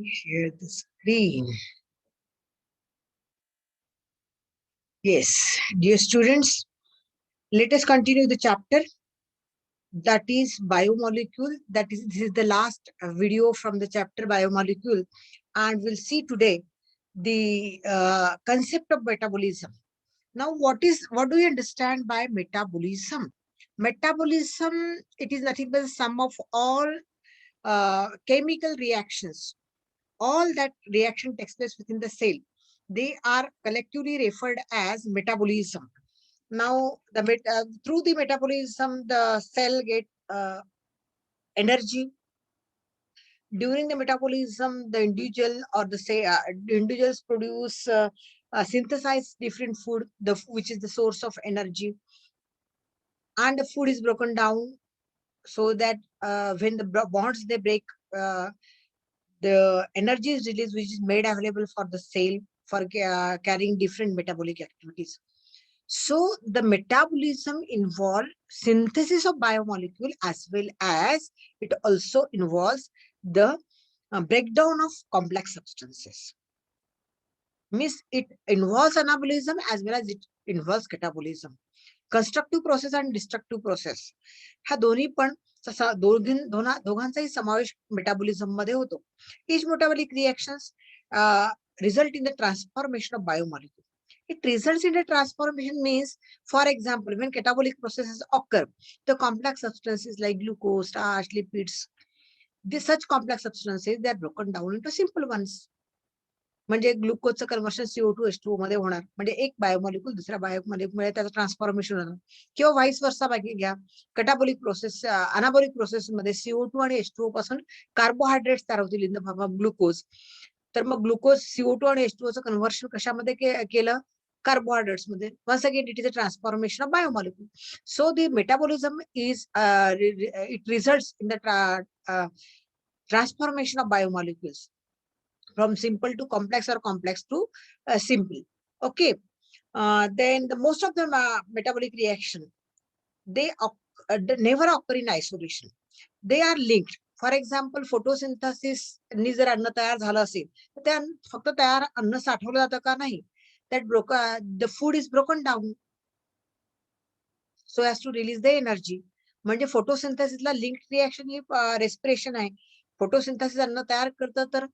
Share the screen. Yes, dear students, let us continue the chapter that is biomolecule. This is the last video from the chapter biomolecule, and we'll see today the concept of metabolism. Now, what do you understand by metabolism? Metabolism, it is nothing but the sum of all chemical reactions. All that reaction takes place within the cell. They are collectively referred as metabolism. Now, through the metabolism, the cell get energy. During the metabolism, the individual or the individuals produce synthesize different food, which is the source of energy, and the food is broken down so that when the bonds they break, the energy is released, which is made available for the cell for carrying different metabolic activities. So the metabolism involves synthesis of biomolecule as well as it also involves the breakdown of complex substances. Means it involves anabolism as well as it involves catabolism. Constructive process and destructive process ह्या दोन्ही पण दोघांचाही समावेश metabolism मध्ये होतो. Each metabolic reactions result in the transformation of biomolecule. It results in the transformation means, for example, when catabolic processes occur, the complex substances like glucose, starch, lipids, such complex substances, they are broken down into simple ones. म्हणजे ग्लुकोजचं conversion CO2H2O मध्ये होणार, म्हणजे एक biomolecule दुसऱ्या biomolecule त्याचं transformation होणार, किंवा vice वर्सा बाकी घ्या. कॅटाबॉलिक प्रोसेस, अनाबॉलिक प्रोसेस मध्ये CO2 आणि H2O पासून कार्बोहायड्रेट्स तयार होतील in the form of glucose. तर मग ग्लुकोज CO2 आणि H2O चं कन्व्हर्शन कशामध्ये केलं? कार्बोहायड्रेट्स मध्ये. Once again it is a transformation of biomolecule. So the metabolism is it results in the transformation of biomolecules from simple to complex or complex to simple. Okay. Then the most of the metabolic reaction, they never occur in isolation. They are linked. For example, photosynthesis नि जर अन्न तयार झालं असेल तर त्या फक्त तयार अन्न साठवलं जातं का? नाही. The food is broken down so as to release the energy. म्हणजे फोटोसिंथेसिसला लिंक्ड रिएक्शन ही रेस्पिरेशन आहे. फोटोसिंथेसिस अन्न तयार करतं तर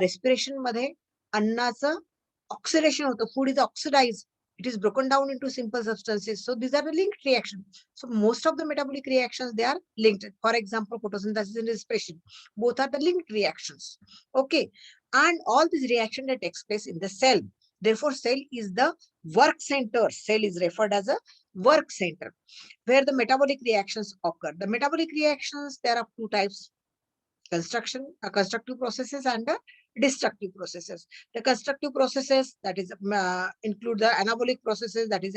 रेस्पिरेशन मध्ये अन्नाचं ऑक्सिडेशन होतं. Food is oxidise. It is broken down into simple substances. So these are the linked reactions. So most of the metabolic reactions, they are linked. For example, photosynthesis and respiration, both are the linked reactions. Okay. And all these reactions that takes place in the cell. Therefore, cell is the work center. Cell is referred as a work center where the metabolic reactions occur. The metabolic reactions, there are two types: constructive processes and destructive processes. The constructive processes, that is include the anabolic processes, that is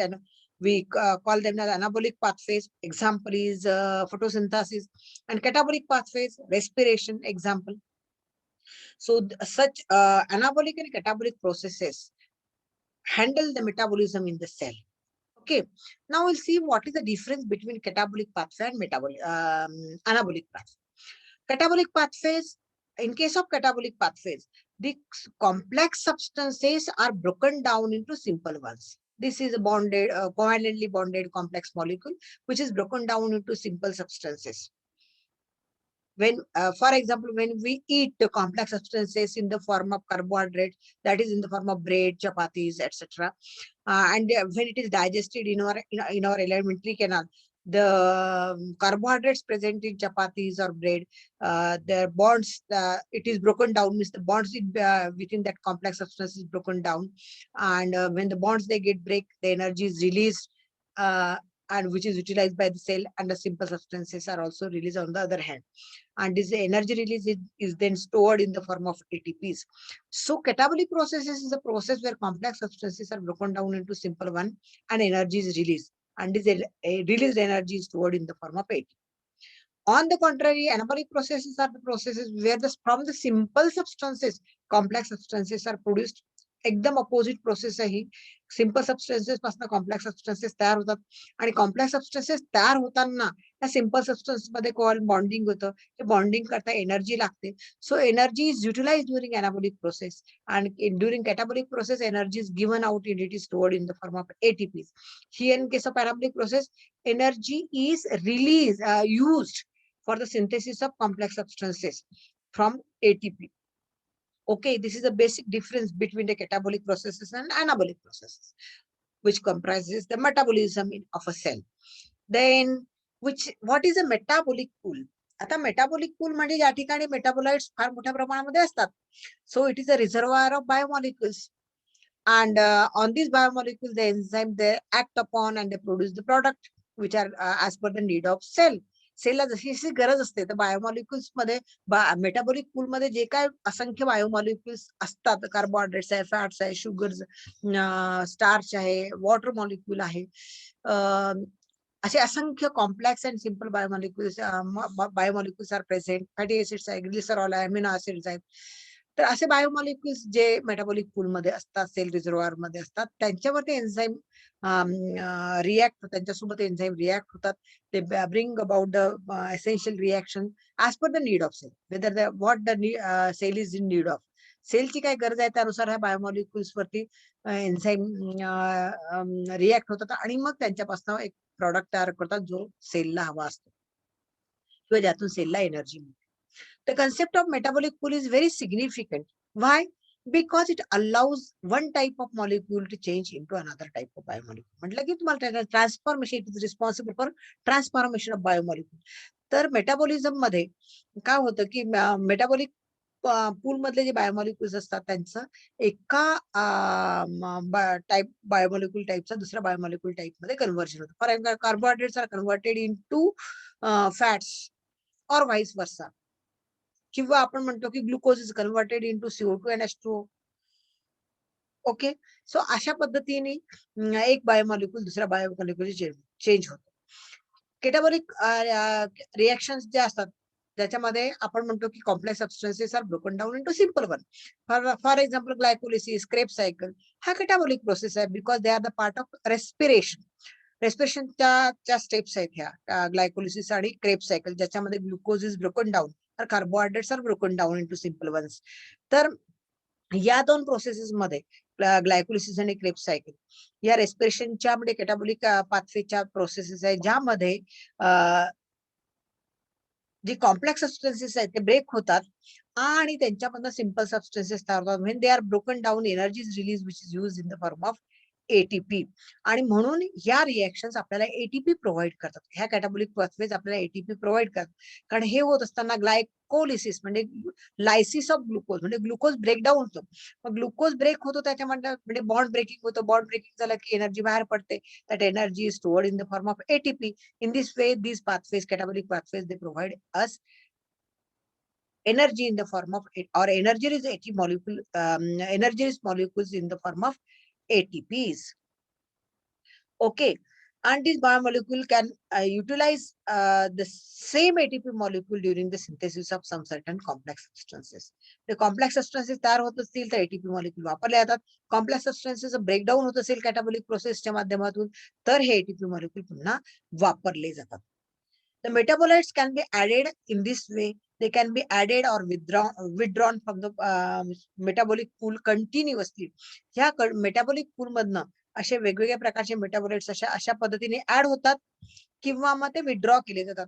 we call them as anabolic pathways. Example is photosynthesis. And catabolic pathways, respiration, example. So such anabolic and catabolic processes handle the metabolism in the cell. Okay, now we'll see what is the difference between catabolic pathway and anabolic pathway. Catabolic pathways, in case of catabolic pathways, the complex substances are broken down into simple ones. This is a bonded, covalently bonded complex molecule, which is broken down into simple substances. When, for example, when we eat the complex substances in the form of carbohydrate, that is in the form of bread, chapatis, etc., and when it is digested in our alimentary canal, the carbohydrates present in chapatis or bread, their bonds, it is broken down, means the bonds within that complex substance is broken down, and when the bonds they get break, the energy is released, and which is utilized by the cell, and the simple substances are also released on the other hand. And this energy release is then stored in the form of ATPs. So catabolic processes is a process where complex substances are broken down into simple one and energy is released. And this released energy is stored in the form of ATP. On the contrary, anabolic processes are the processes where from the simple substances, complex substances are produced. एकदम opposite process आहे ही. Simple substances पासून complex substances तयार होतात आणि complex substances तयार होताना त्या simple substance मध्ये कोऑल बॉन्डिंग होतं. ते बॉन्डिंग करता एनर्जी लागते. So energy is utilise during anabolic process and during catabolic process energy is given out and it is stored in the form of ATPs. Here in case of anabolic process energy is released used for the synthesis of complex substances from ATP. Okay, this is the basic difference between the catabolic processes and anabolic processes, which comprises the metabolism of a cell. Then what is a metabolic pool? आता metabolic पूल म्हणजे या ठिकाणी metabolites फार मोठ्या प्रमाणामध्ये असतात. So it is a reservoir of biomolecules. And on these biomolecules, the enzyme they act upon and they produce the product which are as per the need of cell. सेलला जशी जशी गरज असते तर बायोमॉलिक्युल्स मध्ये मेटाबॉलिक पूल मध्ये जे काय असंख्य बायोमॉलिक्युल्स असतात, कार्बोहायड्रेट्स आहे, फॅट्स आहे, शुगर्स, स्टार्च आहे, वॉटर मॉलिक्युल आहे, असे असंख्य complex and simple biomolecules are present. Fatty acids आहे, ग्लिसरॉल आहे, अमिनो ऍसिड्स आहेत. तर असे बायोमॉलिक्युल्स जे मेटाबॉलिक पूल मध्ये असतात, सेल रिझर्व्हायर मध्ये असतात, त्यांच्यावरती एन्झाईम रिॲक्ट, त्यांच्यासोबत एन्झाईम रिॲक्ट होतात. ते bring about the essential reaction as per the need of cell, whether what the cell is in need of. सेलची काय गरज आहे त्यानुसार ह्या बायोमॉलिक्युल्स वरती एन्झाईम रिॲक्ट होतात आणि मग त्यांच्यापासून एक प्रॉडक्ट तयार करतात जो सेलला हवा असतो किंवा ज्यातून सेलला एनर्जी मिळते. The concept of metabolic pool is very significant. Why? Because it allows one type of molecule to change into another type of biomolecule. म्हटलं की तुम्हाला transformation, it is responsible for transformation of biomolecule. तर metabolism मध्ये काय होतं की metabolic पूल मधले जे बायोमॉलिक्युल्स असतात त्यांचं एका टाईप बायोमॉलिक्यूल टाईपचा दुसऱ्या बायोमॉलिक्यूल टाईप मध्ये कन्व्हर्जन होतं. For example carbohydrates are converted in to fats or vice versa. किंवा आपण म्हणतो की glucose is converted into CO2 and H2O. Okay, so अशा पद्धतीने एक बायोमॉलिक्यूल दुसऱ्या बायोमॉलिक्यूल चेंज होतो. केटाबॉलिक रिएक्शन्स जे असतात त्याच्यामध्ये आपण म्हणतो की complex substances are broken down into simple one. For example glycolysis, Kreb cycle हा केटाबॉलिक प्रोसेस आहे, because they are the part of respiration. रेस्पिरेशनच्या स्टेप्स आहेत ह्या ग्लायकोलिसिस आणि क्रेब सायकल, ज्याच्यामध्ये glucose is broken down or carbohydrates are broken down into simple ones. तर या दोन प्रोसेसेस मध्ये ग्लायकोलिसिस आणि क्रेब सायकल या रेस्पिरेशनच्या मध्ये केटाबॉलिक पाथवेच्या प्रोसेसेस आहे, ज्यामध्ये जे कॉम्प्लेक्स सबस्टन्सेस आहेत ते ब्रेक होतात आणि त्यांच्यामधून सिंपल सबस्टन्सेस तयार होतात. When they are broken down energy is release which is use in the form of ATP. आणि म्हणून या रिएक्शन्स आपल्याला ATP प्रोव्हाइड करतात. ह्या कॅटाबॉलिक पाथवेज आपल्याला ATP प्रोव्हाइड करतात. कारण हे होत असताना ग्लायकोलिसिस म्हणजे लायसिस ऑफ ग्लुकोज म्हणजे ग्लुकोज ब्रेकडाऊन होतो. मग ग्लुकोज ब्रेक होतो त्याच्यामध्ये म्हणजे बॉन्ड ब्रेकिंग होतं. बॉन्ड ब्रेकिंग झालं की एनर्जी बाहेर पडते. That energy is stored in the form of ATP. In this way, these pathways, catabolic pathways, they provide us energy in the form of or energy is ATP molecule, energy is molecules in the form of ATPs. Okay, and this biomolecule can utilize the same ATP molecule during the synthesis of some certain complex substances. The complex substances तयार होत असतील तर ATP molecule वापरले जातात. Complex substances breakdown होत असेल कॅटाबॉलिक प्रोसेसच्या माध्यमातून तर हे ATP molecule पुन्हा वापरले जातात. The metabolites can be added in this way. They can be added or withdrawn from the metabolic pool continuously. ह्या मेटाबॉलिक पूल मधनं असे वेगवेगळ्या प्रकारचे मेटाबॉलाइट्स अशा पद्धतीने ऍड होतात किंवा मग ते विड्रॉ केले जातात.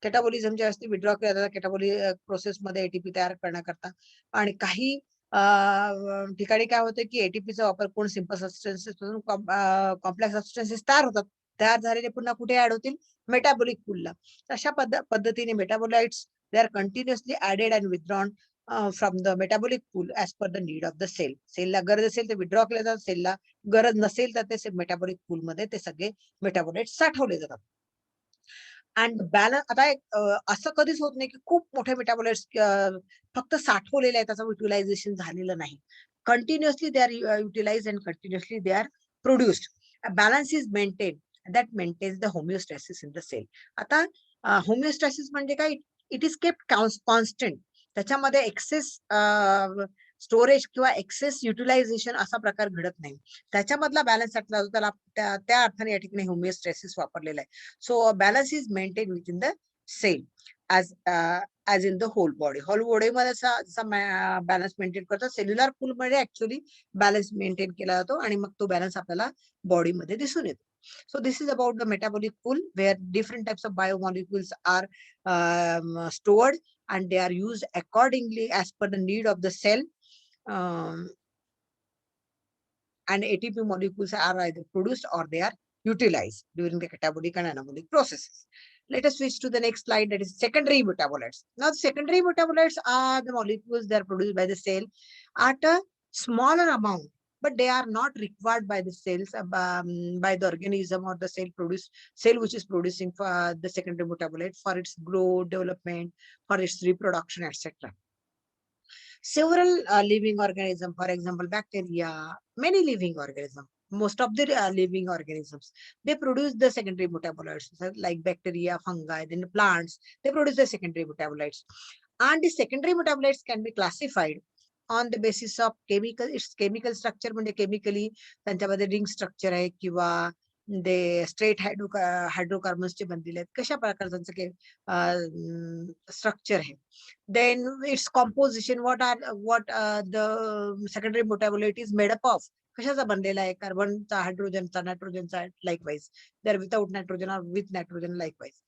केटाबॉलिझमच्या असते विड्रॉ केले जातात केटाबॉलिक प्रोसेस मध्ये ATP तयार करण्याकरता. आणि काही ठिकाणी काय होतं की ATPचा वापर करून सिंपल सबस्टन्सेस पासून कॉम्प्लेक्स सबस्टन्सेस तयार होतात. तयार झालेले पुन्हा कुठे ऍड होतील? मेटाबॉलिक पूलला. अशा पद्धतीने metabolites they are continuously added and withdrawn from the metabolic pool as per the need of the cell. सेलला गरज असेल तर विड्रॉ केले जातात, सेलला गरज नसेल तर ते मेटाबॉलिक पूल मध्ये ते सगळे मेटाबोलाइट्स साठवले जातात. अँड बॅलन्स आता असं कधीच होत नाही की खूप मोठे मेटाबोलाइट्स फक्त साठवलेले आहेत, त्याचं युटिलायझेशन झालेलं नाही. Continuously they are utilise and continuously they are produced. Balance is maintain that maintains the homeostasis in the cell. आता होमिओस्टॅसिस म्हणजे काय? It is kept constant. त्याच्यामध्ये एक्सेस स्टोरेज किंवा एक्सेस युटिलायझेशन असा प्रकार घडत नाही. त्याच्यामधला बॅलन्स साधला जातो, त्याला त्या अर्थाने या ठिकाणी होमिओस्टॅसिस वापरलेला आहे. So balance is maintain with in the cell as in the whole body. Whole body मध्ये जसा बॅलन्स मेंटेन करतो, सेल्युलर पूल मध्ये ऍक्च्युअली बॅलन्स मेंटेन केला जातो आणि मग तो बॅलन्स आपल्याला बॉडीमध्ये दिसून येतो. So this is about the metabolic pool where different types of biomolecules are stored and they are used accordingly as per the need of the cell. And ATP molecules are either produced or they are utilized during the catabolic and anabolic processes. Let us switch to the next slide, that is secondary metabolites. Now, secondary metabolites are the molecules that are produced by the cell at a smaller amount, but they are not required by the cells, by the organism or the cell which is producing for the secondary metabolite for its growth, development, for its reproduction, etc. Several living organisms, for example, bacteria, many living organisms, most of the living organisms, they produce the secondary metabolites, like bacteria, fungi, then the plants, they produce the secondary metabolites. And the secondary metabolites can be classified on the basis of its chemical structure, म्हणजे chemically त्यांच्यामध्ये ring structure आहे किंवा ते straight हायड्रोकार्बन्सचे बनलेले आहेत, कशा प्रकारचं structure आहे. Then its composition, what the secondary metabolite is made up of, कशाचा बनलेला आहे, कार्बनचा, हायड्रोजनचा, नायट्रोजनचा, likewise they are without nitrogen or with nitrogen, likewise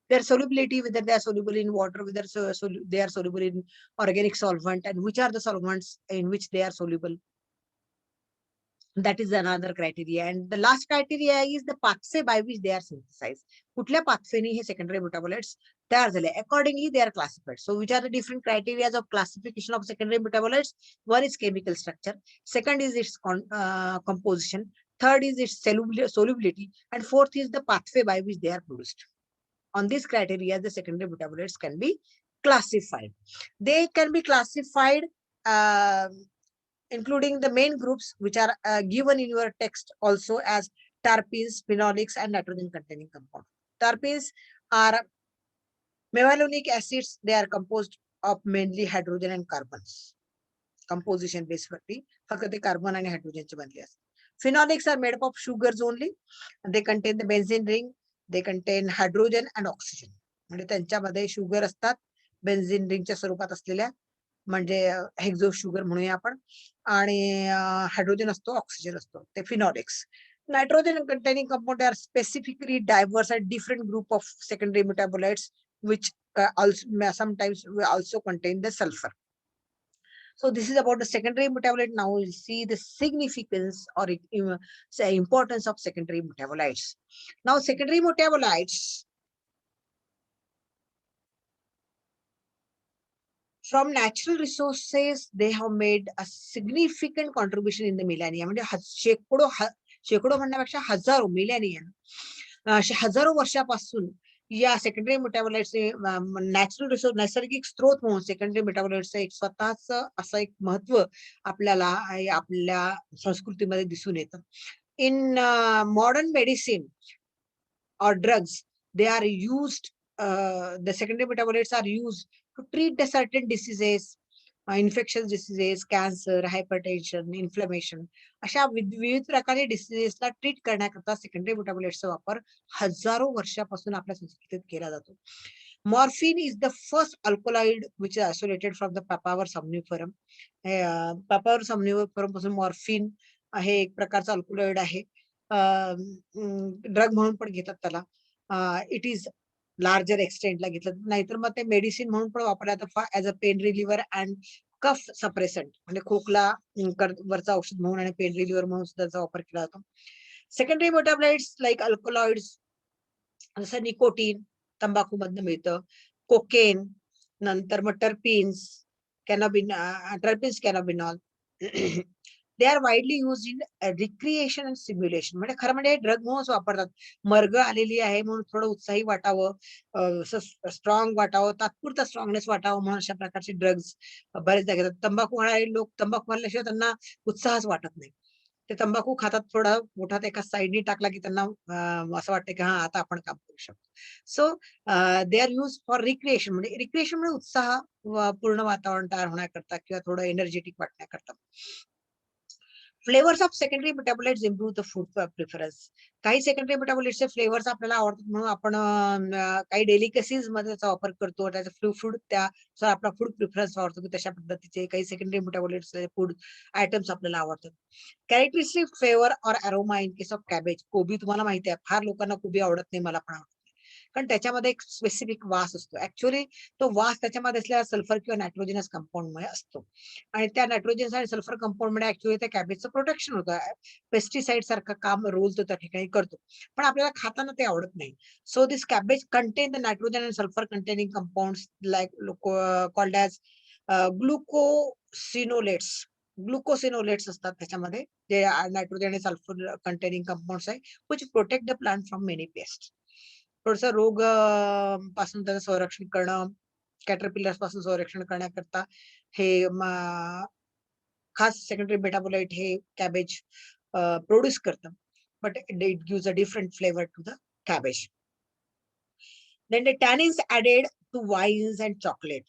their solubility, whether they are soluble in water, whether they are soluble in organic solvent, and which are the solvents in which they are soluble. That is another criteria. And the last criteria is the pathway by which they are synthesized. कुठल्या pathway हे secondary metabolites तयार झाले. Accordingly, they are classified. So, which are the different criteria of classification of secondary metabolites? One is chemical structure. Second is its composition. Third is its solubility. And fourth is the pathway by which they are produced. On these criteria, the secondary metabolites can be classified. They can be classified including the main groups which are given in your text also as terpenes, phenolics, and nitrogen containing compounds. Terpenes are mevalonic acids. They are composed of mainly hydrogen and carbons. Composition basically, फक्त ते carbon and hydrogen चे बनले असतात. Phenolics are made up of sugars only. They contain the benzene ring. They contain hydrogen and oxygen. म्हणजे त्यांच्यामध्ये sugar असतात, benzene रिंगच्या स्वरूपात असलेल्या, म्हणजे हेक्झो शुगर म्हणूया आपण, आणि हायड्रोजन असतो, ऑक्सिजन असतो, ते फिनॉलिक्स. Nitrogen containing compounds are specifically diverse and different group of secondary metabolites which sometimes also contain the sulfur. So this is about the secondary metabolite. Now we'll see the significance or importance of secondary metabolites. Now secondary metabolites from natural resources, they have made a significant contribution in the millennium. म्हणजे शेकडो म्हणण्यापेक्षा हजारो, millennium, हजारो वर्षापासून या secondary मेटाबोलाइट्सचे natural resource, नैसर्गिक स्त्रोत म्हणून सेकंडरी मेटाबोलाइट्सचं एक स्वतःच असं एक महत्व आपल्याला आपल्या संस्कृतीमध्ये दिसून येतं. In modern medicine or drugs, they are used, the secondary metabolites are used to treat the certain diseases, infectious diseases, cancer, hypertension, inflammation. अशा विविध प्रकारे डिसीजेसला ट्रीट करण्याकरता सेकंडरी मेटाबोलाइट्सचा वापर हजारो वर्षापासून आपल्या संस्कृतीत केला जातो. Morphine is the first alkaloid which is isolated from the Papaver somniferum. Papaver somniferum पासून मॉर्फिन हे एक प्रकारचा अल्कलॉइड आहे. ड्रग म्हणून पण घेतात त्याला. इट इज लार्जर एक्सटेंटला घेतलं, नाहीतर मग ते मेडिसिन म्हणून पण वापरला जातं ऍज अ पेन रिलिव्हर अँड कफ सप्रेसंट, म्हणजे खोकला वरचा औषध म्हणून आणि पेन रिलिव्हर म्हणून सुद्धा त्याचा वापर केला जातो. सेकंडरी मेटाबोलाइट्स लाईक अल्कलॉइड्स, जसं निकोटीन तंबाखू मधनं मिळतं, कोकेन, नंतर मग terpenes, कॅनोबिनॉल. They are widely used in recreation and simulation. म्हणजे खरं म्हणजे ड्रग म्हणून वापरतात. मर्ग आलेली आहे म्हणून थोडं उत्साही वाटावं, स्ट्रॉंग वाटावं, तात्पुरता स्ट्रॉंगनेस वाटावं म्हणून अशा प्रकारचे ड्रग्ज बरेचदा घेतात. तंबाखू खाणारे लोक तंबाखू खाल्ल्याशिवाय त्यांना उत्साहच वाटत नाही. ते तंबाखू खातात, थोडा मोठा एका साईडनी टाकला की त्यांना असं वाटतं की हा आता आपण काम करू शकतो. So they are use for recreation, म्हणजे रिक्रिएशन म्हणजे उत्साह पूर्ण वातावरण तयार होण्याकरता किंवा थोडं एनर्जेटिक वाटण्याकरता. Flavours of secondary metabolites improve the food preference. काही सेकंडरी मेटाबोलाइट्सचे फ्लेवर्स आपल्याला आवडतात म्हणून आपण काही डेलिकसीज मध्ये त्याचा वापर करतो. त्याचा फूड त्यानुसार आपला फूड प्रिफरन्स वाढतो की तशा पद्धतीचे काही सेकंडरी मेटाबोलाइट्स फूड आयटम्स आपल्याला आवडतात. कॅरेक्टरिस्टिक फ्लेवर और aroma in case of cabbage. कोबी तुम्हाला माहिती आहे, फार लोकांना कोबी आवडत नाही, मला पण आवडत नाही. कारण त्याच्यामध्ये एक स्पेसिफिक वास असतो. ऍक्च्युअली तो वास त्याच्यामध्ये असलेला सल्फर किंवा नायट्रोजनस कंपाऊंडमुळे असतो. आणि त्या नायट्रोजन आणि सल्फर कंपाऊंडमुळे ऍक्च्युअली त्या कॅबेजचं प्रोटेक्शन होतं. पेस्टिसाइड सारखं काम रोल तो त्या ठिकाणी करतो. पण आपल्याला खाताना ते आवडत नाही. So this cabbage contain the nitrogen and sulphur containing compounds like called as glucosinolates. Glucosinolates असतात त्याच्यामध्ये, जे नायट्रोजन आणि सल्फर कंटेनिंग कंपाऊंड्स आहे, which protect the plant from many pests. थोडस रोग पासून त्याचं संरक्षण करणं, कॅटरपिलर्स पासून संरक्षण करण्याकरता हे खास सेकंडरी मेटाबोलाइट हे कॅबेज प्रोड्यूस करतं. But it gives a different flavour to the cabbage. Then the tannins added to wines and chocolate.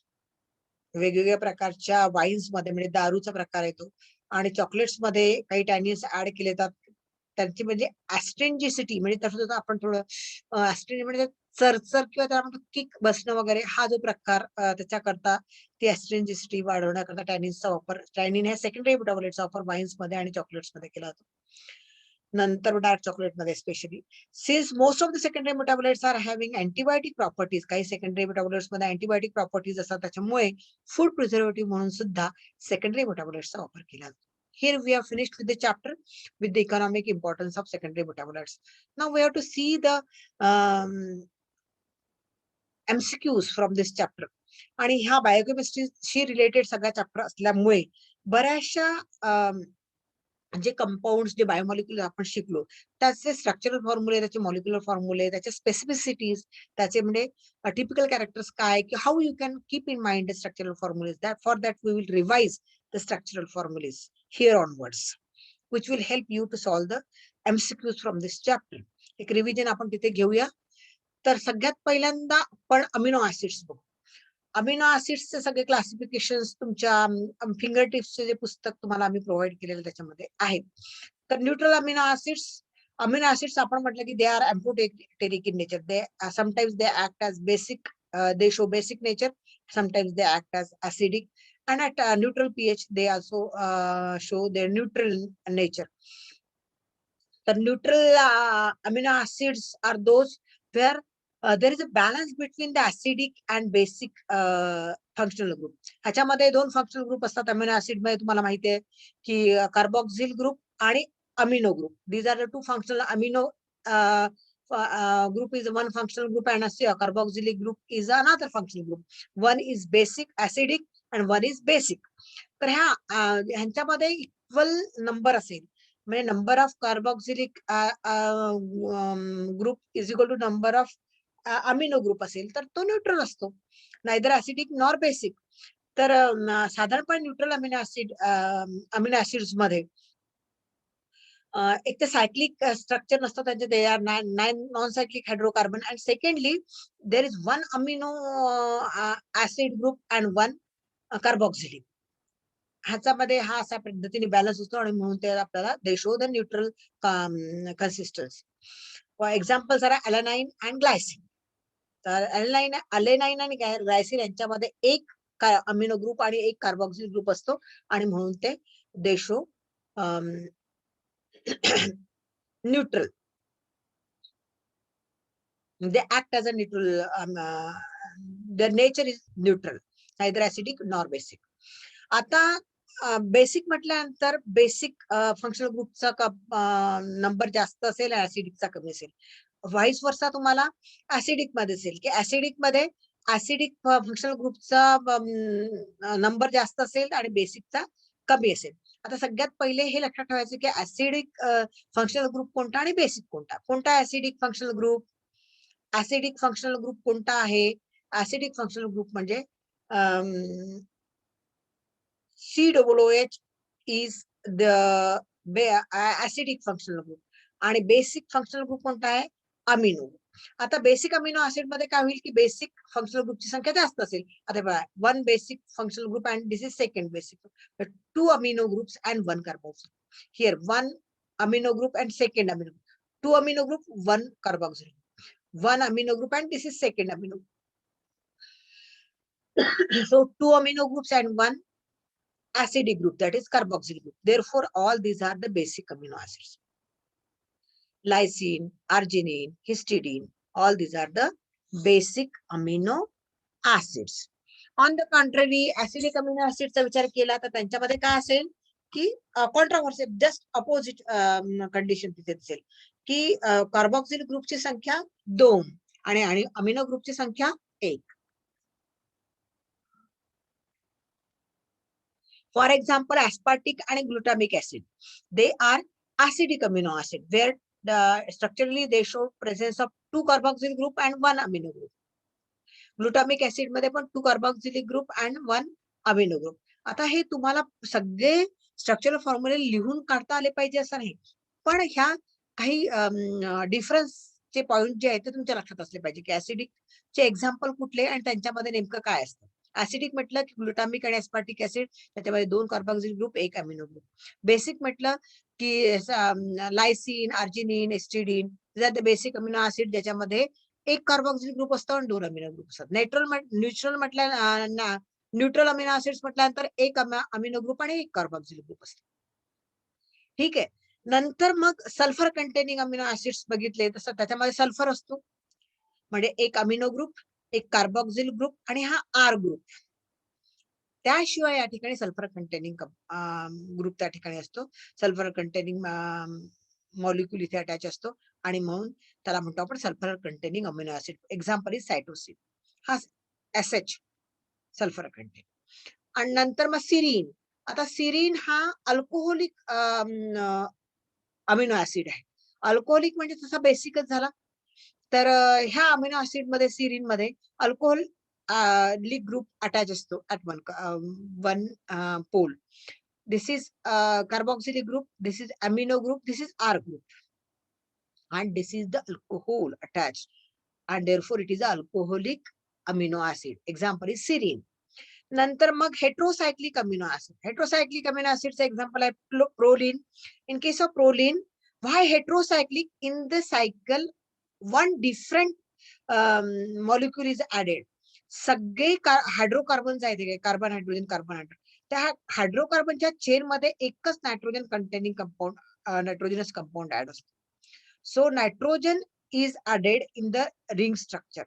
वेगवेगळ्या प्रकारच्या वाईन्स मध्ये म्हणजे दारूचा प्रकार येतो आणि चॉकलेट्स मध्ये काही टॅनिन्स ऍड केले जातात. त्यांची म्हणजे ऍस्ट्रेंजिसिटी, म्हणजे तसं आपण थोडं म्हणजे चरचर किंवा त्याला म्हणतो किक बसणं वगैरे, हा जो प्रकार त्याच्याकरता ती ऍस्ट्रेंजिसिटी वाढवण्याकरता टॅनिन्सचा वापर, टॅनिन ह्या सेकंडरी मेटाबोलाइट्सचा वापर वाईन्स मध्ये आणि चॉकलेट्स मध्ये केला जातो. नंतर डार्क चॉकलेट मध्ये specially, since most of the secondary metabolites are having antibiotic properties. काही सेकंडरी मेटाबोलाइट्स मध्ये अँटीबायोटिक प्रॉपर्टीज असतात, त्याच्यामुळे फूड प्रिझर्वेटिव्ह म्हणून सुद्धा सेकंडरी मेटाबोलाइट्सचा वापर केला जातो. Here we have finished with the chapter with the economic importance of secondary metabolites. Now we have to see the MCQs from this chapter. आणि ह्या बायोकेमिस्ट्रीशी रिलेटेड सगळ्या चॅप्टर असल्यामुळे बऱ्याचशा जे कंपाऊंड, जे बायोमॉलिक्युलर आपण शिकलो, त्याचे स्ट्रक्चरल फॉर्म्युले, त्याचे मॉलिक्युलर फॉर्म्युले, त्याच्या स्पेसिफिसिटीज, त्याचे म्हणजे टिपिकल कॅरेक्टर्स काय, की how you can keep in mind the structural formulae. That for that we will revise the structural formulae here onwards, which will help you to solve the MCQs from this chapter. एक revision आपण तिथे घेऊया. तर सगळ्यात पहिल्यांदा आपण amino acids बघू. Amino ऍसिड्सचे सगळे क्लासिफिकेशन तुमच्या फिंगर टिप्सचे जे पुस्तक तुम्हाला आम्ही प्रोव्हाइड केलेलं त्याच्यामध्ये आहे. तर न्यूट्रल अमिनो ऍसिड्स आपण म्हटलं की they are amphoteric in nature. They sometimes they act as basic, they show basic nature, sometimes they act as acidic, and at neutral pH they also show their neutral nature. The neutral amino acids are those where there is a balance between the acidic and basic functional group. ह्याच्यामध्ये दोन functional group असतात amino acid मध्ये, तुम्हाला माहिती आहे की carboxyl group आणि amino group. These are the two functional. Amino group is one functional group and a carboxylic group is another functional group. One is basic acidic and one is basic. तर ह्यांच्यामध्ये equal number असेल, म्हणजे number of carboxylic group is equal to number of amino group असेल तर तो neutral असतो, neither acidic nor basic. तर साधारणपणे न्यूट्रल अमिनो ऍसिड्स मध्ये एक तर सायक्लिक स्ट्रक्चर नसतं त्यांचे, they are 9 non cyclic hydrocarbon, and secondly there is one amino acid group and one carboxylic. ह्याच्यामध्ये हा अशा पद्धतीने बॅलन्स असतो आणि म्हणून ते आपल्याला दे show the neutral consistency. For example जरा अॅलेनाइन अँड ग्लायसिन. तर अलेनाइन आणि ग्लायसिन यांच्यामध्ये एक अमिनो ग्रुप आणि एक कार्बोक्सिल ग्रुप असतो आणि म्हणून ते दे show neutral. They act as a neutral. Their nature is neutral, neither acidic nor basic. आता बेसिक म्हटल्यानंतर बेसिक फंक्शनल ग्रुपचा नंबर जास्त असेल, ऍसिडिकचा कमी असेल. व्हाईस वर्सा तुम्हाला ऍसिडिक मध्ये असेल की ऍसिडिक मध्ये ऍसिडिक फंक्शनल ग्रुपचा नंबर जास्त असेल आणि बेसिकचा कमी असेल. आता सगळ्यात पहिले हे लक्षात ठेवायचं की ऍसिडिक फंक्शनल ग्रुप कोणता आणि बेसिक कोणता. कोणता acidic functional group? Acidic functional group कोणता आहे? ऍसिडिक फंक्शनल ग्रुप म्हणजे COOH is the acidic functional group. आणि बेसिक फंक्शनल ग्रुप कोणता आहे? अमिनो. आता बेसिक अमिनो ऍसिड मध्ये काय होईल की बेसिक फंक्शनल ग्रुपची संख्या जास्त असेल. आता बघा, 1 basic functional group and this is second basic. 2 amino groups and 1 carboxyl. Here 1 amino group and second amino group. 2 amino group, 1 carboxyl. 1 amino group and this is second amino. So 2 amino groups and 1 acidic group, that is carboxyl group. Therefore, all these are the basic amino acids. Lysine, arginine, histidine, all these are the basic amino acids. On the contrary, acidic amino acids चा विचार केला तर त्यांच्यामध्ये काय असेल की कॉन्ट्राव्हर्सी, just opposite condition तिथे असेल की कार्बोक्सिल ग्रुपची संख्या 2 आणि अमिनो ग्रुपची संख्या 1. For example, aspartic and glutamic acid, they are acidic amino acid where structurally they show presence of 2 carboxyl group and 1 amino group. Glutamic acid मध्ये पण 2 carboxylic group and 1 amino group. आता हे तुम्हाला सगळे structural फॉर्म्युले लिहून काढता आले पाहिजे असं नाही, पण ह्या काही डिफरन्सचे पॉइंट जे आहेत ते तुमच्या लक्षात असले पाहिजे की ऍसिडिक चे एक्झाम्पल कुठले आणि त्यांच्यामध्ये नेमकं काय असतं. ऍसिडिक म्हटलं की ग्लुटामिक आणि एस्पार्टिक ऍसिड, त्याच्यामध्ये 2 carboxyl group 1 amino group. Basic म्हटलं की lysine, arginine, histidine, the basic amino acid ज्याच्यामध्ये 1 कार्बोक्सिल ग्रुप असतो आणि 2 अमिनो ग्रुप असतात. न्यूट्रल म्हटलं न्यूट्रल अमिनो ऍसिड्स म्हटल्यानंतर 1 अमिनो ग्रुप आणि 1 कार्बोक्सिल ग्रुप असतो. ठीक आहे. नंतर मग सल्फर कंटेनिंग अमिनो ऍसिड्स बघितले तसं त्याच्यामध्ये सल्फर असतो, म्हणजे 1 अमिनो ग्रुप, 1 कार्बोक्सिल ग्रुप आणि हा आर ग्रुप. त्याशिवाय या ठिकाणी सल्फर कंटेनिंग ग्रुप त्या ठिकाणी असतो. सल्फर कंटेनिंग मॉलिक्युल इथे अटॅच असतो आणि म्हणून त्याला म्हणतो आपण sulphur containing amino acid. Example is cytosine, हा SH सल्फर कंटेनिंग. आणि नंतर मग सिरीन. आता सिरीन हा अल्कोहोलिक अमिनो ऍसिड आहे. अल्कोहोलिक म्हणजे तसा बेसिकच झाला. तर ह्या अमिनो ऍसिड मध्ये सिरीन मध्ये अल्कोहोल लीग ग्रुप अटॅच असतो at one pole. This is carboxylic group, this is amino group, this is R group, and this is the alcohol attached, and therefore it is a alcoholic amino acid. Example is serine. नंतर मग heterocyclic amino acid. Heterocyclic amino ऍसिडचं example आहे proline. In case of proline, why heterocyclic? In the cycle one different molecule is added. सगळे hydrocarbons आहेत, carbon, hydrogen, carbon, hydrogen, त्या हायड्रोकार्बनच्या chain मध्ये एकच nitrogen containing compound, nitrogenous compound add असतो. So nitrogen is added in the ring structure,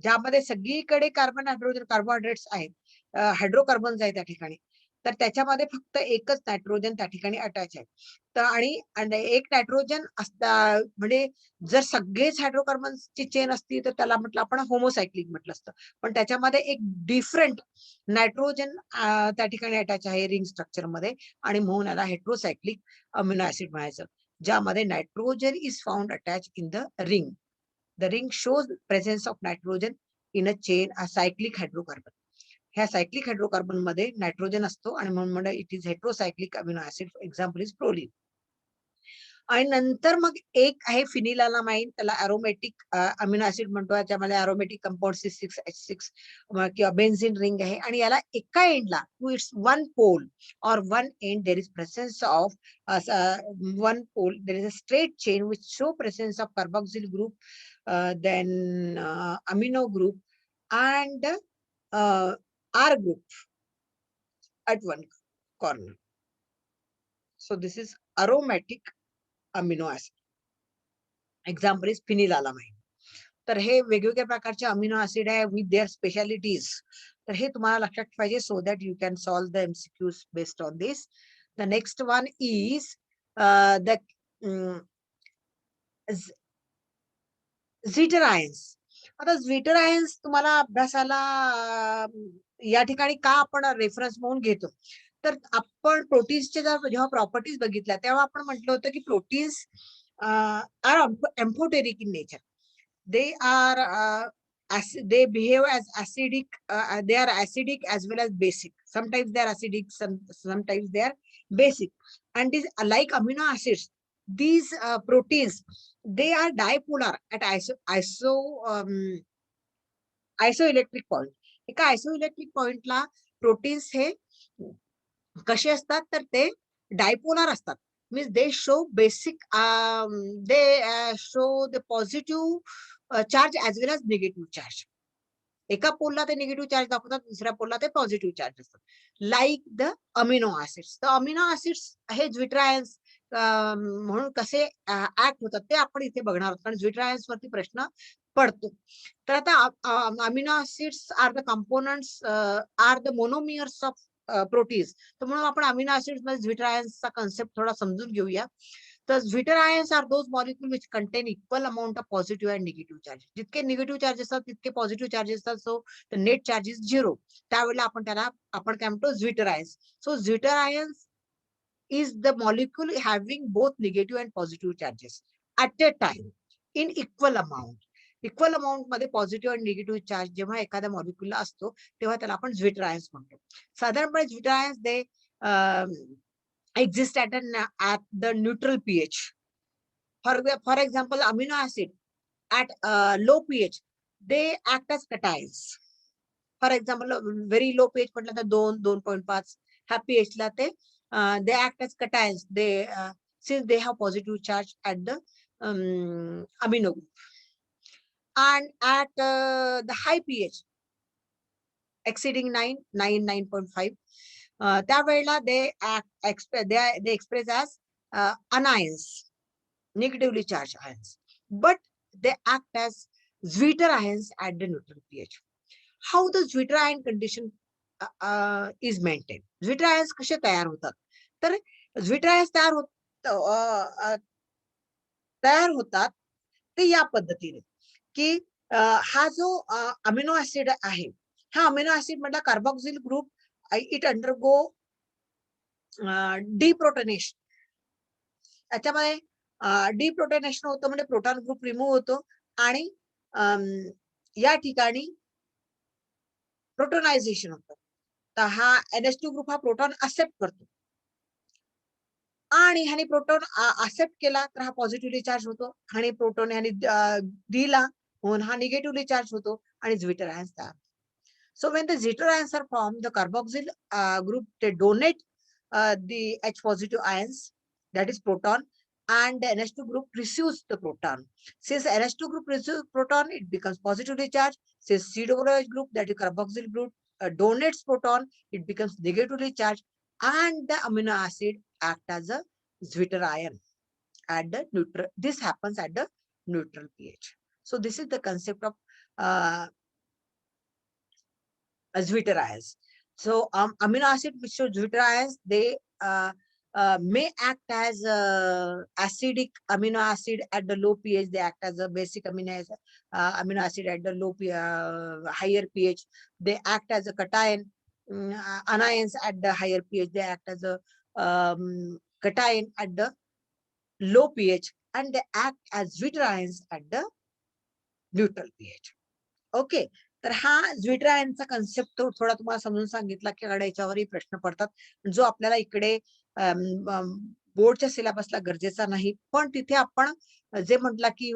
ज्यामध्ये सगळीकडे carbon, hydrogen, carbohydrates आहेत, हायड्रोकार्बन्स आहेत त्या ठिकाणी. तर त्याच्यामध्ये फक्त एकच नायट्रोजन त्या ठिकाणी अटॅच आहे. तर आणि एक नायट्रोजन असता, म्हणजे जर सगळेच हायड्रोकार्बन्सची चेन असती तर त्याला म्हटलं आपण होमोसायक्लिक म्हटलं असतं, पण त्याच्यामध्ये एक डिफरंट नायट्रोजन त्या ठिकाणी अटॅच आहे रिंग स्ट्रक्चर मध्ये, आणि म्हणून याला हेट्रोसायक्लिक अमिनो ऍसिड म्हणायचं, ज्यामध्ये nitrogen is found attach in the ring. The ring shows presence of nitrogen in a chain, a cyclic hydrocarbon. ह्या सायक्लिक हायड्रोकार्बन मध्ये नायट्रोजन असतो आणि म्हणून it is heterocyclic amino acid. Example is proline. आणि नंतर मग एक आहे फिनिलालामाइन, त्याला अरोमॅटिक अमिनो ऍसिड म्हणतो. याच्यामध्ये अरोमॅटिक कंपाऊंड C6H6 किंवा बेन्झिन रिंग आहे, आणि याला एका एंडला to its one pole or one end there is presence of one pole, there is a straight chain which show presence of carboxyl group, then amino group and R group at one corner. So this is aromatic amino acid. Example is phenylalanine. तर हे वेगवेगळ्या प्रकारचे amino acid आहे with their specialities. तर हे तुम्हाला लक्षात पाहिजे, so that you can solve the MCQs based on this. The next one is the zwitter ions. आता झ्विटर आयन्स तुम्हाला अभ्यासाला या ठिकाणी का आपण रेफरन्स म्हणून घेतो, तर आपण प्रोटीन्सचे जेव्हा प्रॉपर्टीज बघितल्या तेव्हा आपण म्हटलं होतं की proteins are amphoteric in nature. They are they behave as acidic. They are acidic as well as basic. Sometimes they are acidic, sometimes they are basic. And these, like amino acids, these proteins, they are dipolar at isoelectric point. एका isoelectric point ला proteins हे कसे असतात तर ते dipolar असतात. Means they show basic, they show the positive charge as well as negative charge. एका पोलला ते निगेटिव्ह चार्ज दाखवतात, दुसऱ्या पोलला ते पॉझिटिव्ह चार्ज असतात. Like the amino acids. तर अमिनो ऍसिड्स हे ज्विटरायन्स म्हणून कसे ऍक्ट होतात ते आपण इथे बघणार आहोत, कारण ज्विटरायन्स वरती प्रश्न पडतो. तर आता amino acids are the components, are the monomers of proteins. तर म्हणून आपण अमिनो ऍसिड्स मध्ये ज्विटरायन्सचा कन्सेप्ट थोडा समजून घेऊया. तर zwitterions are those molecule which contain equal amount of positive and negative charges. जितके निगेटिव्ह चार्जेस असतात तितके पॉझिटिव्ह चार्जेस असतात. So the net charge is 0. त्यावेळेला आपण काय म्हणतो, zwitterions. So zwitterions is the molecule having both negative and positive charges at a time in equal amount. Equal amount मध्ये positive आणि निगेटिव्ह चार्ज जेव्हा एखाद्या मॉलिक्यूलला असतो तेव्हा त्याला आपण ज्विटरायन्स म्हणतो. साधारणपणे ज्विटरायन्स दे exist at the neutral pH. For example, amino acid at low pH they act as cations. For example, very low pH म्हटलं तर 2.5 ह्या pH ला ते they act as cations. They since they have positive charge at the amino group. And at the high pH exceeding 9.5, त्यावेळेला they express as anions, negatively charged ions, but they act as Zwitter ions at the neutral pH. How the Zwitter ion condition is maintained? Zwitter ions कसे तयार होतात? तर Zwitter ions तयार होतात ते या पद्धतीने की हा जो अमिनो ऍसिड आहे, हा अमिनो ऍसिड मधला कार्बोक्सिल ग्रुप इट अंडरगो डिप्रोटोनेशन. त्याच्यामध्ये डिप्रोटोनेशन होतं म्हणजे प्रोटॉन ग्रुप रिमूव्ह होतो आणि या ठिकाणी प्रोटोनायझेशन होतं. तर हा NH2 ग्रुप हा प्रोटॉन एक्सेप्ट करतो आणि ह्याने प्रोटॉन एक्सेप्ट केला तर हा पॉझिटिव्हली चार्ज होतो आणि प्रोटॉन ह्याने दिला म्हणून हा निगेटिव्हली चार्ज होतो आणि ज्विटर आयन्स तयार. So when the Zwitter ions are formed, the carboxyl group they donate the H positive ions, that is proton, and the NH2 group receives the proton. Since NH2 group receives proton, it becomes positively charged. Since COOH group, that is carboxyl group, donates proton, it becomes negatively charged, and the amino acid act as a Zwitter ion at the neutral. This happens at the neutral pH. So this is the concept of Zwitter ions. So amino acid which show Zwitter ions, they may act as acidic amino acid at the low pH. They act as a basic amino acid at the higher pH. They act as a cation, anions at the higher pH. They act as a cation at the low pH, and they act as Zwitter ions at the neutral pH. Okay. तर हा zwitter आयनचा concept थोडा तुम्हाला समजून सांगितला की याच्यावरही प्रश्न पडतात, जो आपल्याला इकडे बोर्डच्या सिलेबसला गरजेचा नाही. पण तिथे आपण जे म्हटलं की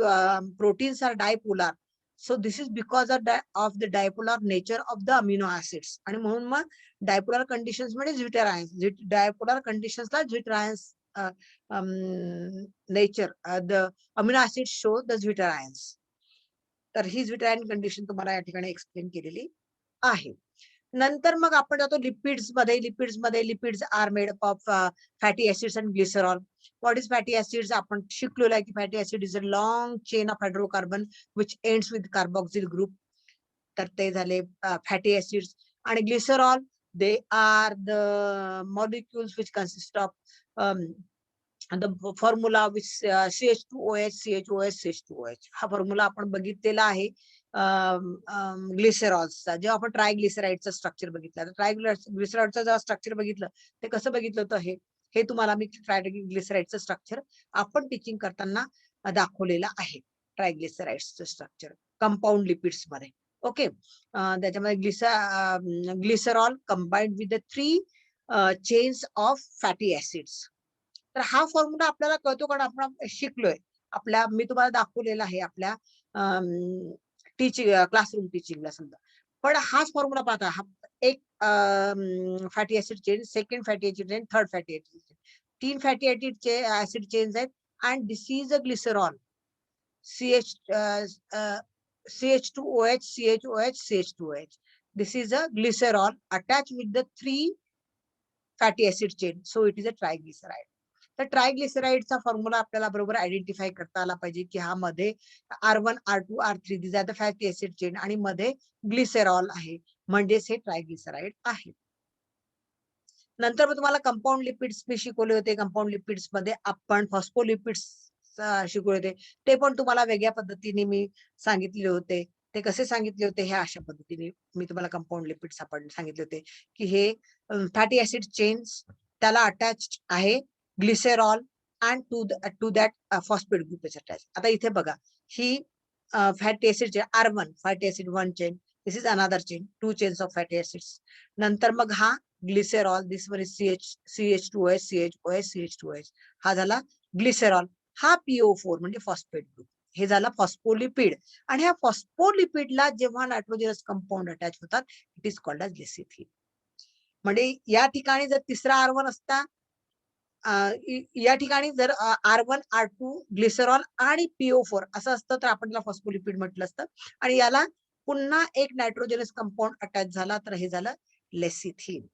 proteins are dipolar. So this is because of the dipolar nature of the amino acids. आणि म्हणून मग डायपोलार कंडिशन्स मध्ये ज्विटर आयन्स, डायपोलार कंडिशन्सला zwitter ions nature the amino acid show the zwitter ions. तर ही ज्विटर आयन कंडिशन तुम्हाला या ठिकाणी एक्सप्लेन केलेली आहे. नंतर मग आपण जातो लिपिड्स मध्ये. Lipids are made up of fatty acids and glycerol. What is fatty acids? आपण शिकलेलो आहे की fatty acid is a long chain of hydrocarbon which ends with carboxyl group. तर ते झाले फॅटी ऍसिड्स. आणि glycerol they are the molecules which consist of the formula which CH2OH, CHOH, CH2OH. हा formula आपण बघितलेला आहे ग्लिसरॉलचा. जेव्हा आपण ट्रायग्लिसराइडचं स्ट्रक्चर बघितलं, तर ट्रायग्लिसराइडचं जेव्हा स्ट्रक्चर बघितलं ते कसं बघितलं होतं, हे तुम्हाला मी ट्रायग्लिसराइडचं स्ट्रक्चर आपण टीचिंग करताना दाखवलेलं आहे. ट्रायग्लिसराइडचं स्ट्रक्चर कंपाऊंड लिपिड्स मध्ये. ओके. त्याच्यामध्ये glycerol combined with the 3 chains of fatty acids. तर हा फॉर्म्युला आपल्याला कळतो कारण आपण शिकलोय. मी तुम्हाला दाखवलेला आहे आपल्या टीचिंग क्लासरूम टीचिंगला समजा. पण हाच फॉर्म्युला पाहता, एक fatty acid chain, second fatty acid chain, third fatty acid chain, 3 fatty acid chains आहेत. And this is a glycerol, CH2OH, CHOH, CH2OH. This is a glycerol attached with the 3 fatty acid chain. So it is a triglyceride. तर ट्रायग्लिसराईडचा formula आपल्याला बरोबर identify करता आला पाहिजे की हा मध्ये R1, R2, R3 this are the fatty acid chain आणि मध्ये ग्लिसेरॉल आहे, म्हणजेच हे ट्रायग्लिसराईड आहे. नंतर मग तुम्हाला कंपाऊंड लिपिड्स मी शिकवले होते. कंपाऊंड लिपिड्स मध्ये आपण फॉस्फोलिपिड्स शिकवले होते. ते पण तुम्हाला वेगळ्या पद्धतीने मी सांगितले होते. ते कसे सांगितले होते हे अशा पद्धतीने मी तुम्हाला कंपाऊंड लिपिड्स आपण सांगितले होते की हे फॅटी ऍसिड चेन्स त्याला अटॅच आहे glycerol and to that phosphate group is attach. आता इथे बघा, ही fatty acid R1 fatty acid 1 chain, this is another chain, 2 chains of fatty acids. नंतर मग हा glycerol, this one is CH2OH, CHOH, CH2OH, हा झाला ग्लिसेरॉल. हा PO4 म्हणजे फॉस्फेट ग्रुप, हे झाला फॉस्फोलिपिड. आणि ह्या फॉस्फोलिपिडला जेव्हा नायट्रोजनस कंपाऊंड अटॅच होतात, it is called as lecithin. म्हणजे या ठिकाणी जर तिसरा R1 असता, या ठिकाणी जर R1, R2, ग्लिसरॉल आणि PO4 असं असतं तर आपण त्याला फॉस्फोलिपिड म्हटलं असतं. आणि याला पुन्हा एक नायट्रोजनस कंपाऊंड अटॅच झाला तर हे झालं लेसिथिन.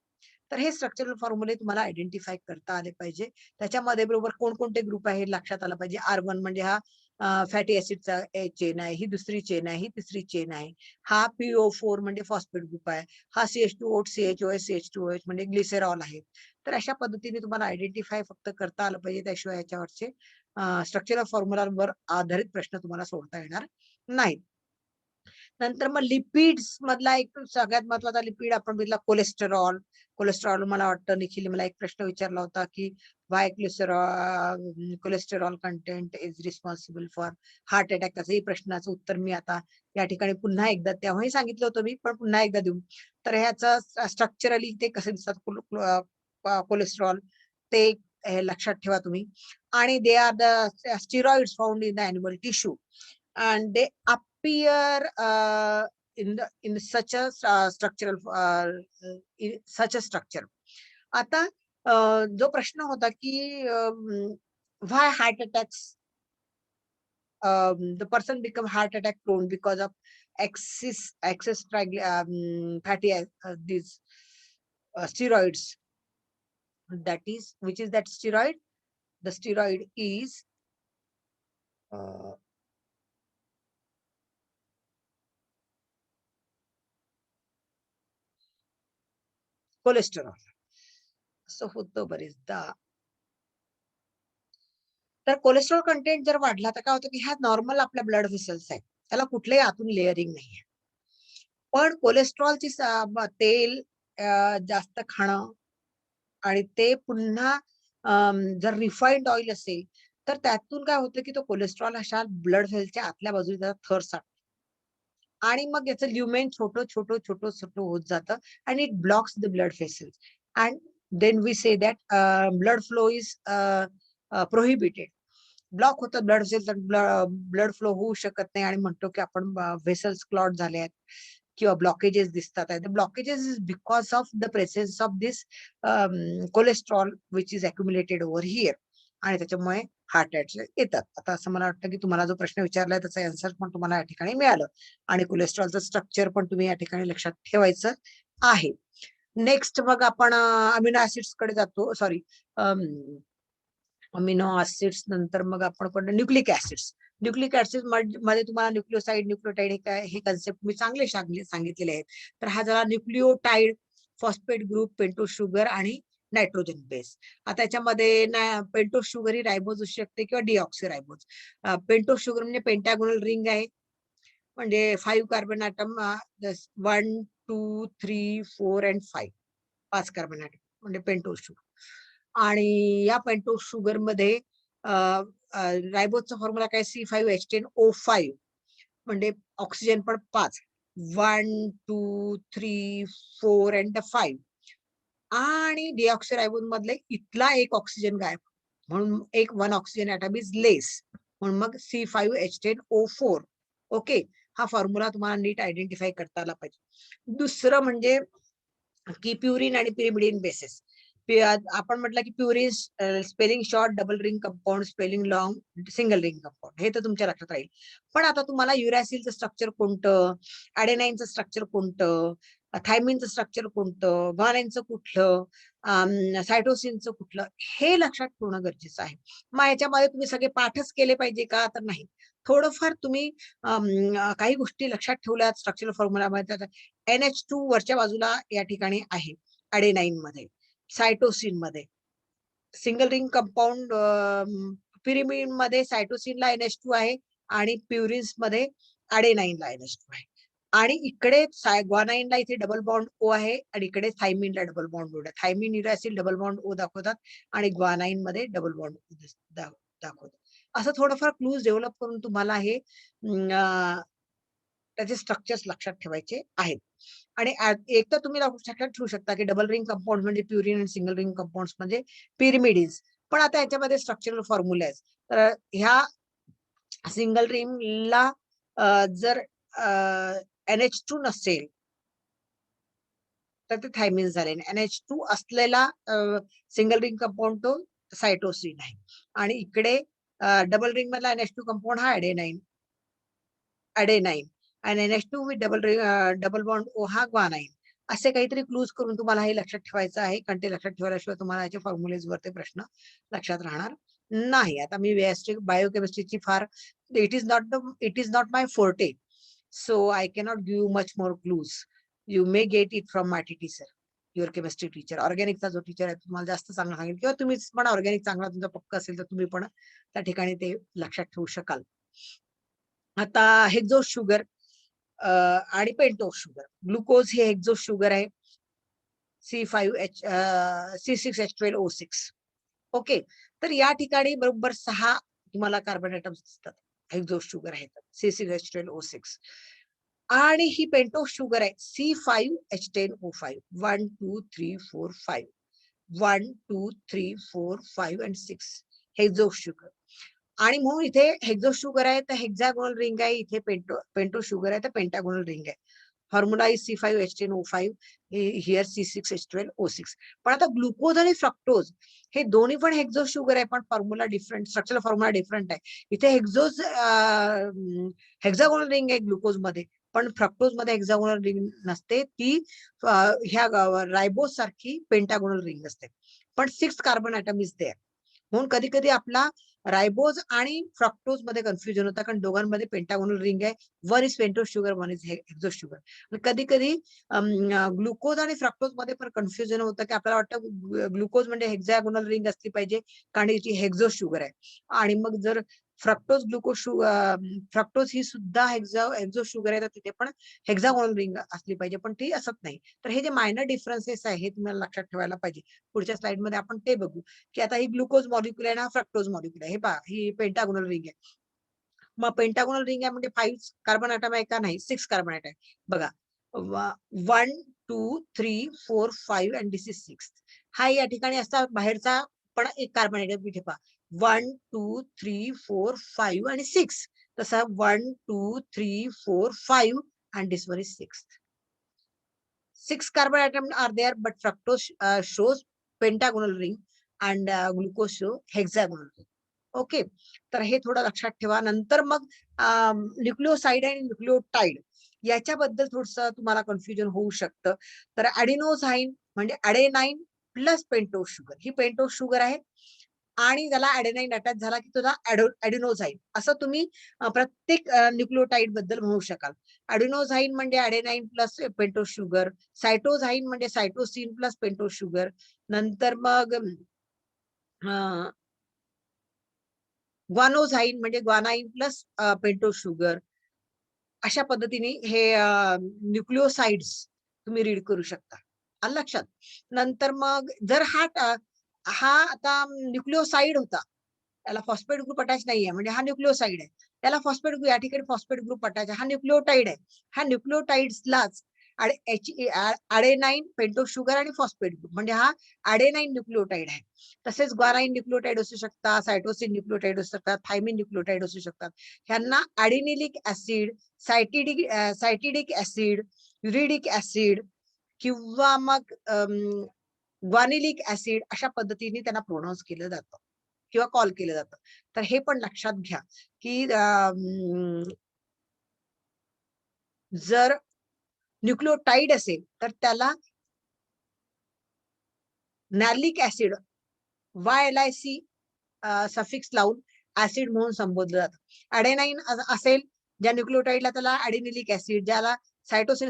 तर हे स्ट्रक्चरल फॉर्म्युले तुम्हाला आयडेंटिफाय करता आले पाहिजे. त्याच्यामध्ये बरोबर कोणकोणते ग्रुप आहे हे लक्षात आलं पाहिजे. R1 म्हणजे हा फॅटी ऍसिडचा चेन आहे, ही दुसरी चेन आहे, ही तिसरी चेन आहे. हा PO4 म्हणजे फॉस्फेट ग्रुप आहे. हा CH2OH, CHOH, CH2OH म्हणजे ग्लिसेरॉल आहे. तर अशा पद्धतीने तुम्हाला आयडेंटिफाय फक्त करता आलं पाहिजे. त्याशिवाय याच्यावरचे स्ट्रक्चरल फॉर्म्युलांवर आधारित प्रश्न तुम्हाला सोडता येणार नाही. नंतर मग लिपिड्स मधला एक सगळ्यात महत्वाचा लिपिड आपण बघितला कोलेस्टेरॉल. कोलेस्टेरॉल मला वाटतं निखिल मला एक प्रश्न विचारला होता की Y cholesterol content is responsible for heart attack. त्याचंही प्रश्नाचं उत्तर मी आता या ठिकाणी पुन्हा एकदा, तेव्हाही सांगितलं होतं मी, पण पुन्हा एकदा देऊ. तर ह्याचं स्ट्रक्चरली ते कसे दिसतात कोलेस्टेरॉल, ते लक्षात ठेवा तुम्ही. आणि दे are the steroids found in the animal tissue and they appear in such a structural in such a structure. आता जो प्रश्न होता की why heart attacks, the person become heart attack prone because of excess fatty these steroids. That is, which is that steroid? The steroid is cholesterol. असं होतं बरेचदा. तर cholesterol content जर वाढला तर काय होतं की ह्या नॉर्मल आपल्या ब्लड व्हेसल्स आहेत, त्याला कुठल्याही आतून लेअरिंग नाहीये. पण कोलेस्ट्रॉलची तेल जास्त खाणं आणि ते पुन्हा जर रिफाईंड ऑइल असेल तर त्यातून काय होतं की तो कोलेस्ट्रॉल अशा ब्लड व्हेसलच्या आतल्या बाजूला त्याचा थर साठतो आणि मग याचं ल्युमेन छोटं छोटं छोटं छोटं होत जातं आणि it blocks the blood vessels and then we say that blood flow is prohibited. Block होतं ब्लड व्हेसल, ब्लड फ्लो होऊ शकत नाही आणि म्हणतो की आपण व्हेसल्स क्लॉट झाले आहेत किंवा ब्लॉकेजेस दिसतात आहेत. Blockages is because of the presence of this cholesterol which is accumulated over here आणि त्याच्यामुळे हार्ट अटॅक येतात. आता असं मला वाटतं की तुम्हाला जो प्रश्न विचारलाय त्याचा आन्सर पण तुम्हाला या ठिकाणी मिळालं आणि कोलेस्ट्रॉलचं स्ट्रक्चर पण तुम्ही या ठिकाणी लक्षात ठेवायचं आहे. नेक्स्ट मग आपण अमिनो ऍसिड्स कडे जातो. सॉरी, अमिनो ऍसिड्स नंतर मग आपण न्यूक्लिक ऍसिड्स. न्यूक्लिक ऍसिड मध्ये तुम्हाला न्यूक्लिओसाइड, न्यूक्लियोटाइड हे कन्सेप्ट मी चांगले सांगितलेले आहेत. तर हा झाला nucleotide, phosphate group, pentose sugar आणि नायट्रोजन बेस. आता याच्यामध्ये पेंटोज शुगर ही रायबोज असू शकते किंवा डिऑक्सी रायबोज. पेंटोज शुगर म्हणजे पेंटॅगोनल रिंग आहे, म्हणजे 5 carbon atom, 1 2 3 4 and 5, 5 carbon atom म्हणजे पेंटोज शुगर. आणि या पेंटोज शुगर मध्ये रायबोजचा फॉर्म्युला काय, C5H10O5 म्हणजे ऑक्सिजन पण 5, 1 2 3 4 अँड 5. आणि डिऑक्सिरायबोन मधले इथला एक ऑक्सिजन गायब, म्हणून एक 1 ऑक्सिजन ॲटम इज लेस, म्हणून मग C5H10O4. ओके, हा फॉर्म्युला तुम्हाला नीट आयडेंटिफाय करता आला पाहिजे. दुसरं म्हणजे की प्युरिन आणि पिरिमिडिन बेसिस. आपण म्हटलं की purine spelling short, double ring compound, spelling long, single ring compound, हे तर तुमच्या लक्षात राहील. पण आता तुम्हाला युरॅसिलचं स्ट्रक्चर कोणतं, ॲडेनाईनचं स्ट्रक्चर कोणतं, थायमिनचं स्ट्रक्चर कोणतं, ग्वानाईनचं कुठलं, सायटोसिनचं कुठलं, हे लक्षात ठेवणं गरजेचं आहे. मग याच्यामध्ये तुम्ही सगळे पाठच केले पाहिजे का, तर नाही. थोडंफार तुम्ही काही गोष्टी लक्षात ठेवल्यात स्ट्रक्चरल फॉर्म्युलामध्ये. NH2 वरच्या बाजूला या ठिकाणी आहे ॲडेनाईन मध्ये, सायटोसिन मध्ये, सिंगल रिंग कंपाऊंड पिरिमिड मध्ये सायटोसिनला NH2 आहे आणि प्युरिन्स मध्ये ॲडेनाईनला NH2 आहे. आणि इकडे ग्वानाईनला इथे डबल बॉन्ड O आहे आणि इकडे थायमिनला डबल बॉन्ड O आहे. थायमिन युरॅसिल डबल बॉन्ड O दाखवतात आणि ग्वानाईन मध्ये डबल बॉन्ड O दाखवतात. असं थोडंफार क्लूज डेव्हलप करून तुम्हाला हे त्याचे स्ट्रक्चर्स लक्षात ठेवायचे आहेत. आणि एक तर तुम्ही लक्षात ठेवू शकता की डबल रिंग कंपाऊंड म्हणजे प्युरिन आणि सिंगल रिंग कंपाऊंड म्हणजे पिरिमिडीज. पण आता याच्यामध्ये स्ट्रक्चरल फॉर्म्युले आहेत. तर ह्या सिंगल रिंगला जर NH2 नसेल तर ते थायमिन झाले. NH2 असलेला सिंगल रिंग कंपाऊंड तो सायटोसिन आहे. आणि इकडे डबल रिंग मधला NH2 कंपाऊंड हा ॲडेनाईन आणि NH2 with double bond O हा ग्वानाईन. असे काहीतरी क्लूज करून तुम्हाला हे लक्षात ठेवायचं आहे, कारण ते लक्षात ठेवल्याशिवाय तुम्हाला याचे फॉर्म्युलेज वरती प्रश्न लक्षात राहणार नाही. आता मी बायोकेमिस्ट्रीची फार it is not my forte, so I cannot give much more clues. You may get it from my TT sir, your chemistry teacher. ऑर्गॅनिकचा जो टीचर आहे तुम्हाला जास्त चांगला सांगेल, किंवा तुम्हीच पण ऑर्गॅनिक चांगला तुमचा पक्का असेल तर तुम्ही पण त्या ठिकाणी ते लक्षात ठेवू शकाल. आता हेक्झोस शुगर आणि पेंटोस शुगर. ग्लुकोज हे हेक्झोस शुगर आहे, C6H12O6. ओके, तर या ठिकाणी बरोबर 6 तुम्हाला कार्बन ॲटम्स दिसतात. हेक्झोस शुगर आहे C6H12O6. आणि ही पेंटोस शुगर आहे C5H10O5. 1 2 3 4 5. 1 2 3 4 5 and 6 हेक्झोस sugar. आणि म्हणून इथे हेक्झोस शुगर आहे तर हेक्झागोनल रिंग आहे, इथे पेंटो शुगर आहे तर पेंटागोनल रिंग आहे. Formula is C5H10O5, here C6H12O6. पण आता ग्लुकोज आणि फ्रक्टोज हे दोन्ही पण हेक्झोस शुगर आहे, पण formula different, structural formula different आहे. इथे हेक्झागोनल रिंग आहे ग्लुकोज मध्ये, पण फ्रक्टोज मध्ये हेक्झागोनल रिंग नसते. ती ह्या रायबोज सारखी पेंटागोनल रिंग असते, पण 6 कार्बन ॲटम इज देअर. म्हणून कधी कधी आपला रायबोज आणि फ्रक्टोज मध्ये कन्फ्युजन होतं, कारण दोघांमध्ये पेंटागोनल रिंग आहे. One is pentose sugar, one is hexose sugar. कधी कधी ग्लुकोज आणि फ्रक्टोज मध्ये पण कन्फ्युजन होतं, की आपल्याला वाटतं ग्लुकोज म्हणजे हेक्झागोनल रिंग असली पाहिजे कारण याची हेक्झोस शुगर आहे. आणि मग जर फ्रक्टोज फ्रक्टोज ही सुद्धा हेक्झोस शुगर आहे, तर तिथे पण हेक्झागोनल रिंग असली पाहिजे, पण ती असत नाही. तर हे जे मायनर डिफरन्सेस आहे हे तुम्हाला लक्षात ठेवायला पाहिजे. पुढच्या स्लाइड मध्ये आपण ते बघू, की आता ही ग्लुकोज मॉलिक्युल आहे ना, फ्रक्टोज मॉलिक्युल आहे. हे पहा, ही पेंटागोनल रिंग आहे. मग पेंटागोनल रिंग आहे म्हणजे 5 कार्बन ॲटम आहे का, नाही, 6 कार्बन ॲटम आहे. बघा, 1 2 3 4 5 अँड दिस इज 6. हा या ठिकाणी असता बाहेरचा पण एक कार्बन ॲटम इथे पहा, 1 2 3 4 5 आणि 6. तसा 1 2 3 4 5 and this one is 6. 6 carbon atoms are there, but fructose shows pentagonal ring and glucose show hexagonal ring. Okay, तर हे थोडं लक्षात ठेवा. नंतर मग न्यूक्लिओसाइड आणि न्यूक्लिओटाइड याच्याबद्दल थोडस तुम्हाला कन्फ्युजन होऊ शकतं. तर ॲडेनोझाईन म्हणजे ॲडेनाईन प्लस पेंटोस शुगर, ही पेंटोस शुगर आहे आणि त्याला ॲडेनाईन अटॅच झाला की तुझा ॲडेनोझाईन, असं तुम्ही प्रत्येक न्यूक्लिओटाइड बद्दल म्हणू शकाल. ॲडेनोझाईन म्हणजे ॲडेनाईन प्लस पेंटोस शुगर, सायटोझाईन म्हणजे सायटोसिन प्लस पेंटोस शुगर, नंतर मग ग्वानोझाईन म्हणजे ग्वानाईन प्लस पेंटोस शुगर. अशा पद्धतीने हे न्यूक्लिओसाइड्स तुम्ही रीड करू शकता. आलं लक्षात? नंतर मग जर हा आता न्यूक्लिओसाइड होता, त्याला फॉस्फेट ग्रुप अटॅच नाहीये म्हणजे हा न्यूक्लिओसाइड आहे. याला फॉस्फेट ग्रुप, या ठिकाणी फॉस्फेट ग्रुप पटायचा. हा न्यूक्लिओटाईड आहे. ह्या न्यूक्लिओटाईड्सलाच अडेनाइन, पेंटोस शुगर आणि फॉस्फेट ग्रुप, म्हणजे हा अडेनाइन न्यूक्लिओटाईड आहे. तसेच ग्वानाइन न्यूक्लिओटाईड असू शकतात, सायटोसिन न्यूक्लिओटाईड असू शकतात, थायमिन न्यूक्लिओटाईड असू शकतात. ह्यांना ॲडिनिलिक ऍसिड, सायटिडिक ऍसिड, युरिडिक ऍसिड किंवा मग ग्वानिलिक ऍसिड अशा पद्धतीने त्यांना प्रोनाऊन्स केलं जातं किंवा कॉल केलं जातं. तर हे पण लक्षात घ्या की जर न्यूक्लिओटाईड असेल तर त्याला नॅलिक ऍसिड, YLIC सफिक्स लावून ऍसिड म्हणून संबोधलं जातं. अडेनाइन असेल ज्या न्यूक्लिओटाईडला, त्याला ॲडिनिलिक ऍसिड, ज्याला सायटोसिन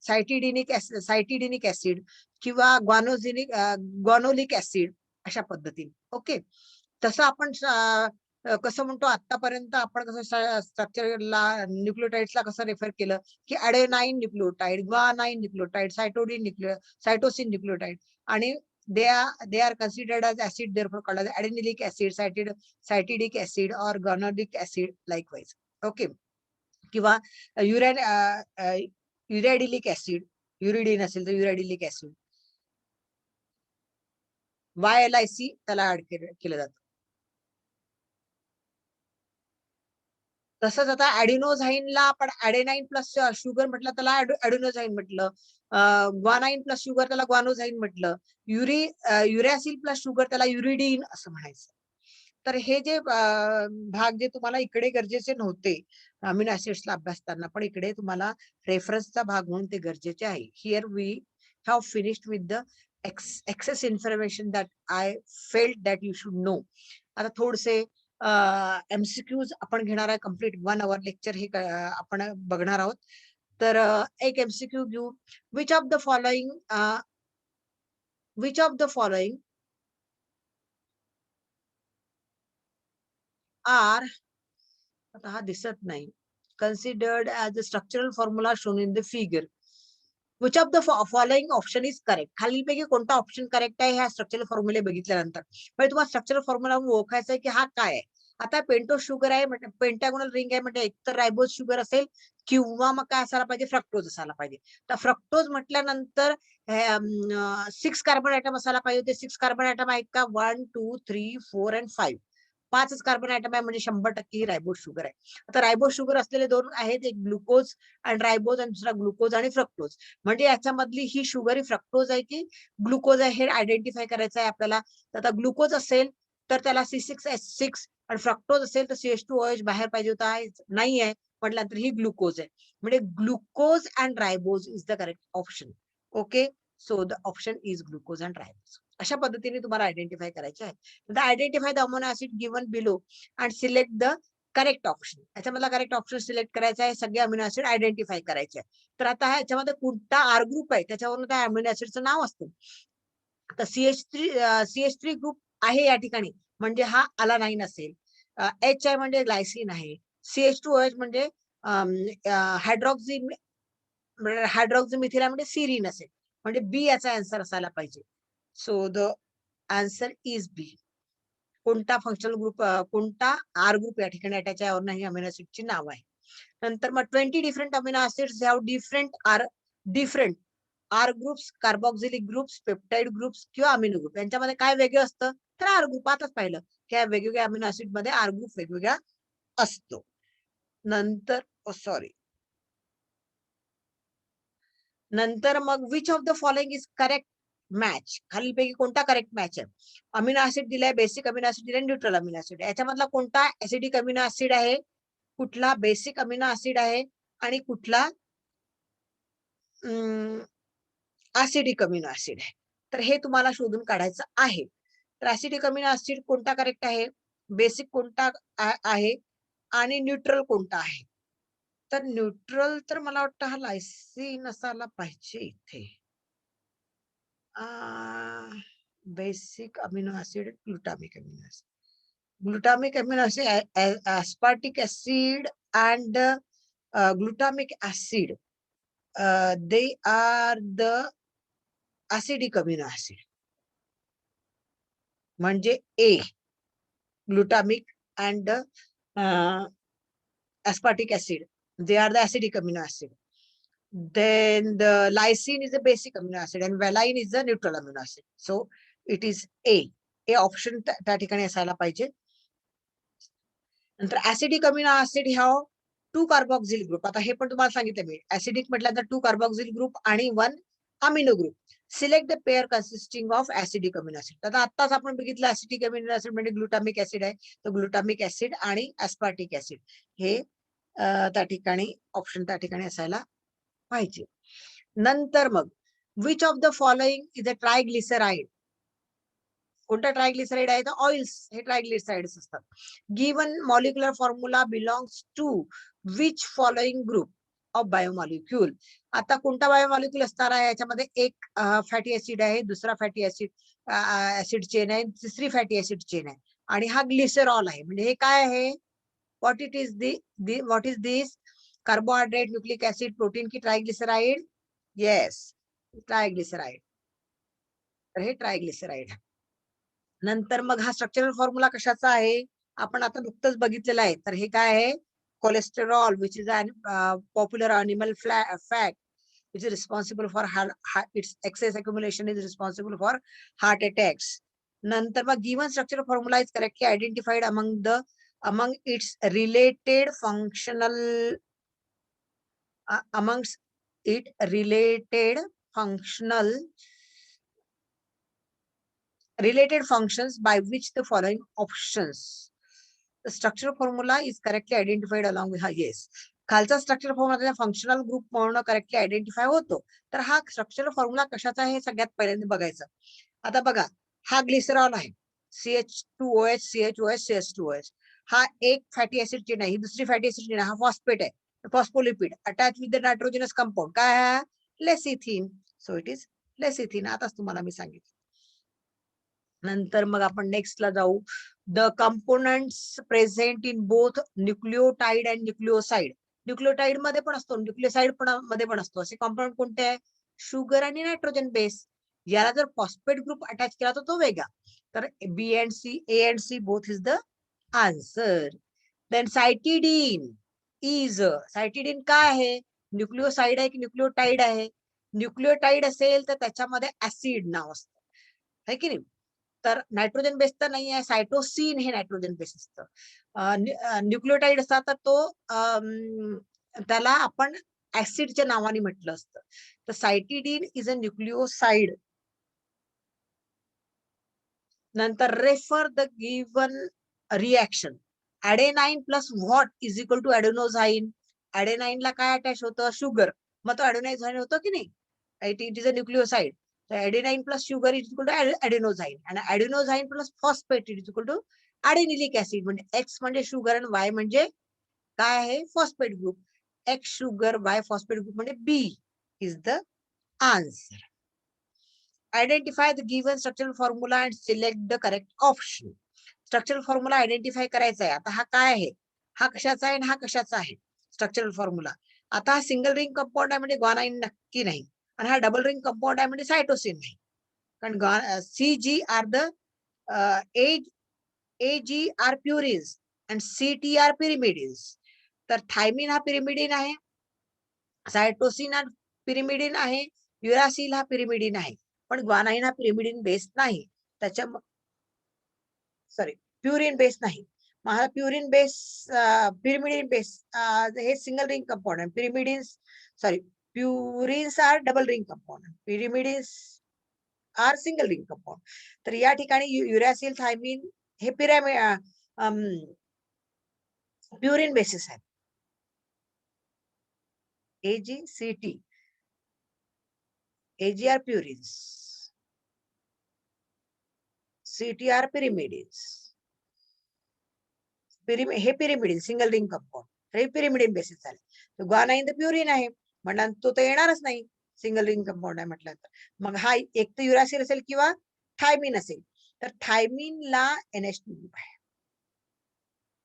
सायटिडिनिक ऍसिड किंवा ग्वानोलिक ऍसिड अशा पद्धतीने. ओके, तसं आपण कसं म्हणतो, आतापर्यंत आपण कसं स्ट्रक्चरला न्यूक्लिओटाईड्सला कसं रेफर केलं की अडेनाइन nucleotide, guanine nucleotide, cytosine nucleotide, आणि they are considered as acid, therefore called as adenilic acid, cytidic acid or guanolic acid likewise. Okay, किंवा युरॅडिलिक ऍसिड, युरिडिन असेल तर युरॅडिलिक ऍसिड, YLIC त्याला ऍड केलं जातं. तसंच आता ऍडिनोझाईनला आपण अडेनाइन प्लस शुगर म्हटलं त्याला ऍडिनोझाईन म्हटलं, ग्वानाइन प्लस शुगर त्याला ग्वानोझाईन म्हटलं, युरॅसिल प्लस शुगर त्याला युरिडीन असं म्हणायचं. तर हे जे भाग जे तुम्हाला इकडे गरजेचे नव्हते अमिनो ऍसिड्सला अभ्यासताना, पण इकडे तुम्हाला रेफरन्सचा भाग म्हणून ते गरजेचे आहे. Here we have finished with the excess information that I felt that you should know. आता थोडसे MCQs आपण घेणार आहे. कम्प्लीट 1 hour लेक्चर हे आपण बघणार आहोत. तर एक MCQ घेऊ. Which of the following are, आता हा दिसत नाही, considered as the structural formula shown in the figure. Which of the following option is correct? खालीलपैकी कोणता ऑप्शन करेक्ट आहे ह्या स्ट्रक्चरल फॉर्म्युले बघितल्यानंतर. म्हणजे तुम्हाला स्ट्रक्चरल फॉर्म्युला ओळखायचा आहे की हा काय आहे. आता पेंटोस शुगर आहे, पेंटागोनल रिंग आहे, म्हणजे एकतर रायबोज शुगर असेल किंवा मग काय असायला पाहिजे, फ्रक्टोज असायला पाहिजे. तर फ्रक्टोज म्हटल्यानंतर 6 कार्बन आयटम असायला पाहिजे. ते 6 कार्बन आयटम आहेत का? 1, 2, 3, 4 and 5. 5च कार्बन आयटम आहे, म्हणजे 100% ही रायबोज शुगर आहे. आता रायबोज शुगर असलेले दोन आहेत, एक ग्लुकोज आणि रायबोज, आणि दुसरा ग्लुकोज आणि फ्रक्टोज. म्हणजे याच्यामधली ही शुगर ही फ्रक्टोज आहे की ग्लुकोज आहे हे आयडेंटिफाय करायचं आहे आपल्याला. आता ग्लुकोज असेल तर त्याला C6H6 आणि फ्रक्टोज असेल तर CH2OH बाहेर पाहिजे होता, नाही आहे म्हटल्यानंतर ही ग्लुकोज आहे. म्हणजे glucose and ribose is the correct option. Okay, so the option is glucose and ribose. अशा पद्धतीने तुम्हाला आयडेंटिफाय करायचे आहे. Identify the amino acid given below and select the correct option. याच्यामधला करेक्ट ऑप्शन सिलेक्ट करायचा आहे. सगळे अमिनो ऍसिड आयडेंटिफाय करायचे आहे. तर आता ह्याच्यामध्ये कोणता आर ग्रुप आहे त्याच्यावरून त्या अमिनो ऍसिडचं नाव असतं. आता CH3 ग्रुप आहे या ठिकाणी, म्हणजे हा अलानाइन असेल. H आहे म्हणजे ग्लायसिन आहे. CH2OH म्हणजे हायड्रॉक्झी मिथिला म्हणजे सिरीन असेल. म्हणजे बी याचा आन्सर असायला पाहिजे. सो द आन्सर इज बी. कोणता फंक्शनल ग्रुप, कोणता आर ग्रुप या ठिकाणी त्याच्यावर ही अमिनो ऍसिडची नाव आहे. नंतर मग 20 different amino acids have different R groups, carboxylic groups, peptide groups किंवा अमिनो ग्रुप. यांच्यामध्ये काय वेगळं असतं तर आर ग्रुप. आताच पाहिलं की वेगवेगळ्या अमिनो ऍसिड मध्ये आर ग्रुप वेगवेगळा असतो. नंतर नंतर मग which of the following is correct match. खालीलपैकी कोणता करेक्ट मॅच आहे. अमिनो ऍसिड दिलाय, बेसिक अमिनो ऍसिड दिलाय, न्यूट्रल अमिनो ऍसिड. याच्यामधला कोणता ऍसिडिक अमिनो ऍसिड आहे, कुठला बेसिक अमिनो ऍसिड आहे आणि कुठला ऍसिडिक अमिनो ऍसिड आहे. तर हे तुम्हाला शोधून काढायचं आहे. तर ऍसिडिक अमिनो ऍसिड कोणता करेक्ट आहे, बेसिक कोणता आहे आणि न्यूट्रल कोणता आहे. तर न्यूट्रल तर मला वाटतं हा लायसिन असायला पाहिजे इथे. Basic amino acid glutamic amino acid. Glutamic amino acid, aspartic acid and glutamic acid, they are the acidic amino acid. म्हणजे A, glutamic and aspartic acid. They are the acidic amino acid. Then the lysine is a basic amino acid and valine is the neutral amino acid. So it is A. A option त्या ठिकाणी असायला पाहिजे. नंतर acidic amino acid ह्या 2 carboxyl group. आता हे पण तुम्हाला सांगितलं मी, ऍसिडिक म्हटल्यानंतर 2 कार्बोक्सिल ग्रुप आणि 1 amino group. Select the pair consisting of acidic amino acid. आता आत्ताच आपण बघितलं ऍसिडिक अमिनो ऍसिड म्हणजे ग्लुटामिक ऍसिड आहे. तर ग्लुटामिक ऍसिड आणि ऍस्पार्टिक ऍसिड हे त्या ठिकाणी ऑप्शन त्या ठिकाणी असायला पाहिजे. नंतर मग which of the following is a triglyceride. कोणता ट्रायग्लिसराइड आहे तर ऑइल्स हे ट्रायग्लिसराइड्स असतात. Given molecular formula belongs to which following group of biomolecule. आता कोणता बायोमॉलिक्यूल असणार आहे याच्यामध्ये एक फॅटी ऍसिड आहे, दुसरा फॅटी ऍसिड चेन आहे, तिसरी फॅटी ऍसिड चेन आहे आणि हा ग्लिसरॉल आहे. म्हणजे हे काय आहे, what it is what is this, carbohydrate, nucleic acid, protein की ट्रायग्लिसराइड. येस, ट्रायग्लिसराइड. तर हे ट्रायग्लिसराइड. नंतर मग हा स्ट्रक्चरल फॉर्म्युला कशाचा आहे आपण आता नुकतंच बघितलेला आहे. तर हे काय आहे, cholesterol which is an popular animal fat which is responsible for its excess accumulation is responsible for heart attacks. Nantar ma given structural formula is correctly identified among its related functional amongst it related functions by which the following options. The structural formula is correctly identified along with yes. खालचा structural formula functional group म्हणून correctly identify होतो. तर हा structural formula कशाचा आहे हे सगळ्यात पहिल्यांदा बघायचं. आता बघा, हा ग्लिसरॉल आहे, CH2OH CHOH CH2OH. हा एक फॅटी ऍसिड चेन आहे, ही दुसरी फॅटी ऍसिड चेन आहे, हा फॉस्फेट आहे, phospholipid attach with the nitrogenous compound. काय आहे, lecithin. So it is lecithin. आताच तुम्हाला मी सांगितलं. नंतर मग आपण नेक्स्टला जाऊ. The components present in both nucleotide and nucleoside. Nucleotide मध्ये पण असतो, न्यूक्लिओसाइड पण मध्ये पण असतो. असे कंपाऊंड कोणते आहे, शुगर आणि नायट्रोजन बेस. याला जर फॉस्फेट ग्रुप अटॅच केला तर तो वेगळा. तर B and C, A and C both is the answer. Then cytidine cytidine काय आहे, न्यूक्लिओसाइड आहे की न्यूक्लिओटाइड आहे. न्यूक्लिओटाइड असेल तर त्याच्यामध्ये ऍसिड नाव असतं, है की नाही. तर नायट्रोजन बेस तर नाही आहे, सायटोसिन हे नायट्रोजन बेस असतं. न्यूक्लिओटाइड असतात तर तो त्याला आपण ऍसिडच्या नावाने म्हटलं असतं. तर सायटिडीन इज अ न्यूक्लिओसाइड. नंतर refer the given reaction. Adenine plus what is equal to adenosine. ॲडेनाइनला काय अटॅच होतं, शुगर, मग तो ॲडेनोझाईन होतो की नाही. It is a nucleoside. Adenine plus sugar is equal to adenosine and adenosine plus phosphate is equal to adenilic acid. म्हणजे X म्हणजे शुगर आणि Y म्हणजे काय आहे, phosphate group. X sugar, Y phosphate group म्हणजे B is the answer. Identify the given structural formula and select the correct option. Structural formula identify करायचा आहे. आता हा काय आहे, हा कशाचा आहे आणि हा कशाचा आहे स्ट्रक्चरल फॉर्म्युला. आता हा सिंगल रिंग कंपाऊंड आहे म्हणजे ग्वानाइन नक्की नाही, आणि हा डबल रिंग कंपाऊंड आहे म्हणजे सायटोसिन नाही. कारण CG are the AG are purines आणि CT आर पिरिमिडिन्स. तर थायमिन हा पिरिमिडिन आहे, सायटोसिन हा पिरिमिडिन आहे, युरासिल हा पिरिमिडिन आहे, पण ग्वानाइन हा पिरिमिडिन बेस नाही. त्याच्या सॉरी प्युरिन बेस नाही. मग हा प्युरिन बेस पिरिमिडिन बेस हे सिंगल रिंग कंपाऊंड आहे. Pyrimidines sorry purines are double ring compound, pyrimidines are single ring compound. तर या ठिकाणी युरॅसिल, थायमिन हे प्युरिन बेसिस आहेत. AGCT, AG are purines, CT are pyrimidines. हे पिरिमिडिन सिंगल रिंग कंपाऊंड, हे pyrimidine bases झाले. Guanine तर प्युरिन आहे म्हणणार तो तर येणारच नाही, सिंगल रिंग कंपाऊंड आहे म्हटलं तर. मग हा एक तर युरासिल असेल किंवा थायमिन असेल. तर थायमिनला NH2 ग्रुप आहे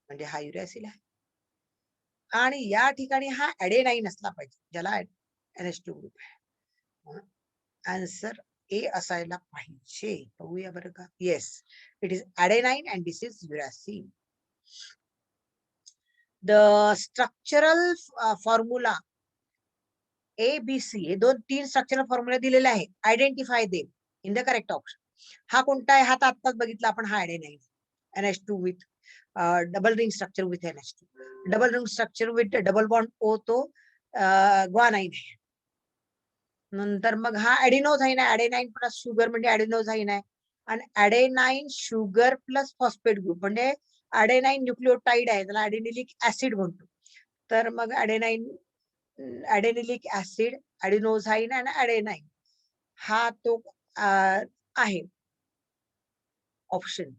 म्हणजे हा युरासिल आहे, आणि या ठिकाणी हा ॲडेनाइन असला पाहिजे ज्याला NH2 ग्रुप आहे. आन्सर ए असायला पाहिजे. बघूया बरं का. Yes, it is adenine and this is uracil. The structural formula ABC हे 2-3 स्ट्रक्चरल फॉर्म्युला दिलेले आहे. Identify them in the correct option. हा कोणता आहे? हा तर आत्ताच बघितला आपण, हा आयडेनाईन. NH2 with double ring structure with NH2. Double ring structure with double bond O तो ग्वानाईन आहे. नंतर मग हा ऍडिनोझाईन आहे. ऍडेनाईन प्लस शुगर म्हणजे ऍडिनोझाईन आहे. आणि ऍडेनाईन शुगर प्लस फॉस्फेट ग्रुप म्हणजे ऍडेनाईन न्यूक्लिओटाइड आहे, त्याला ऍडेनिलिक ऍसिड म्हणतो. तर मग ऍडेनिलिक ऍसिड, ऍडिनोझाईन आणि ऍडेनाईन हा तो आहे option.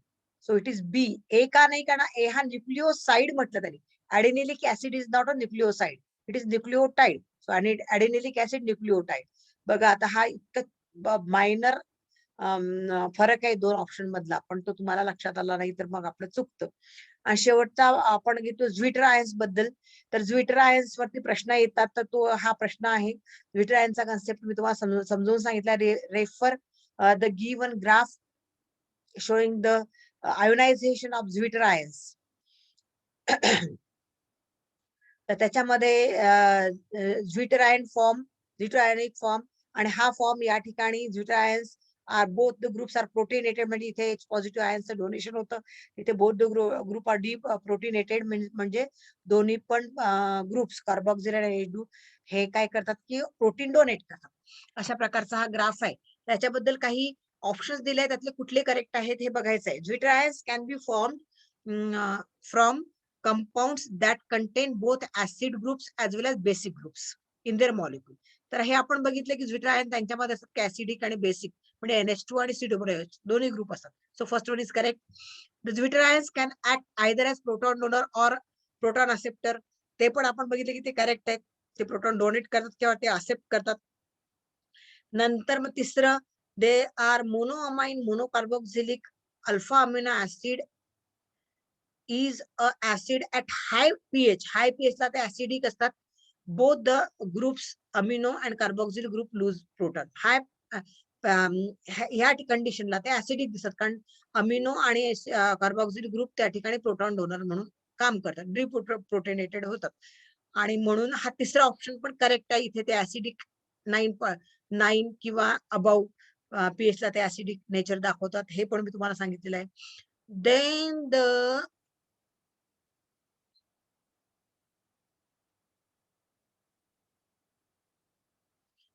So it is B. A का नाही? कारण ए हा न्यूक्लिओसाइड म्हटलं त्यांनी. Adenylic acid is not a nucleoside, it is nucleotide. So आणि ऍडेनिलिक ऍसिड न्यूक्लिओटाइड. बघा आता हा इतकं मायनर फरक आहे दोन ऑप्शन मधला, पण तो तुम्हाला लक्षात आला नाही तर मग आपलं चुकतं. आणि शेवटचा आपण घेतो ज्विटर आयन्स बद्दल. तर ज्विटर आयन्स वरती प्रश्न येतात, तर तो हा प्रश्न आहे. ज्विटर आयन्सचा कन्सेप्ट मी तुम्हाला समजून सांगितला. Refer the given graph showing the ionization of zwitter ions. तर त्याच्यामध्ये zwitter ion form, zwitter ionic form, आणि हा फॉर्म या ठिकाणी zwitter ions are both the groups are protonated. म्हणजे इथे एक पॉझिटिव्ह आयन्सचं डोनेशन होतं, इथे both the group are deprotonated. म्हणजे दोन्ही पण ग्रुप्स कार्बोक्सिल आणि H2 हे काय करतात की प्रोटीन डोनेट करतात. अशा प्रकारचा हा ग्राफ आहे. त्याच्याबद्दल काही ऑप्शन्स दिले आहेत, त्यातले कुठले करेक्ट आहेत हे बघायचं आहे. Zwitter ions can be form from compounds that contain both acid groups as well as basic groups in their molecule. तर हे आपण बघितलं की ज्विटर आयन त्यांच्यामध्ये असतात ऍसिडिक आणि बेसिक, म्हणजे NH2 आणि COOH दोन्ही ग्रुप असतात. So first one is correct. The zwitter ions can act either as proton donor or proton acceptor. ते पण आपण बघितलं की ते करेक्ट आहे. ते प्रोटॉन डोनेट करतात किंवा ते असेप्ट करतात. नंतर मग तिसरं, they are monoamine monocarboxylic alpha amino acid is a acid at high pH. High pH ला ते acidic असतात. Both the groups amino and carboxyl group lose proton. High ह्या कंडिशनला ते acidic दिसतात, कारण अमिनो आणि कार्बोक्सिल ग्रुप त्या ठिकाणी प्रोटॉन डोनर म्हणून काम करतात, डिप्रोटोनेटेड होतात. आणि म्हणून हा तिसरा ऑप्शन पण करेक्ट आहे. इथे ते acidic 9 किंवा अबाव pH ला ते acidic नेचर दाखवतात, हे पण मी तुम्हाला सांगितलेलं आहे. Then the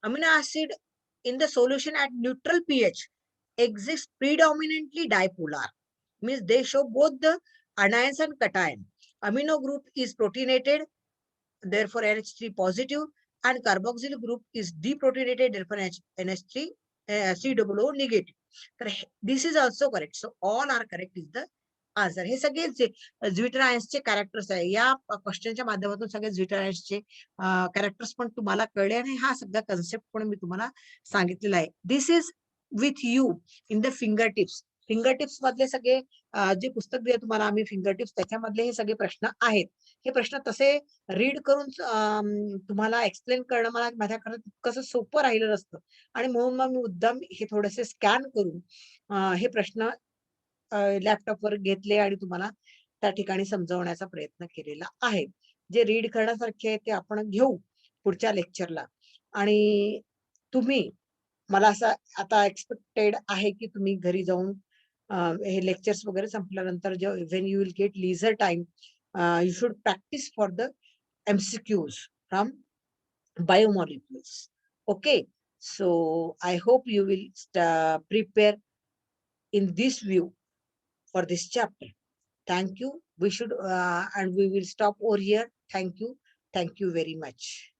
amino acid in the solution at neutral pH exists predominantly dipolar, means they show both the anions and cation. Amino group is protonated, therefore NH3 positive, and carboxyl group is deprotonated, therefore NH3 COO negative. This is also correct. So all are correct is the answer. हे सगळे zwitter आयन्सचे characters आहे. या क्वेश्चनच्या माध्यमातून सगळे zwitter आयन्सचे characters पण तुम्हाला कळले, आणि हा सगळा कन्सेप्ट पण मी तुम्हाला सांगितलेला आहे. This is with you in the fingertips. Fingertips मधले सगळे जे पुस्तक दिले तुम्हाला आम्ही फिंगर टिप्स, त्याच्यामधले हे सगळे प्रश्न आहेत. हे प्रश्न तसे रीड करून तुम्हाला एक्सप्लेन करणं मला माझ्याकडे कसं सोपं राहिलं नसतं, आणि म्हणून मग मी मुद्दाम हे थोडेसे स्कॅन करून हे प्रश्न लॅपटॉपवर घेतले आणि तुम्हाला त्या ठिकाणी समजवण्याचा प्रयत्न केलेला आहे. जे रीड करण्यासारखे ते आपण घेऊ पुढच्या लेक्चरला. आणि तुम्ही, मला असं आता एक्सपेक्टेड आहे की तुम्ही घरी जाऊन हे लेक्चर्स वगैरे संपल्यानंतर when you will get leisure time, you should practice for the MCQs from biomolecules. Okay, so I hope you will prepare in this view for this chapter. Thank you. We should and we will stop over here. Thank you. Thank you very much.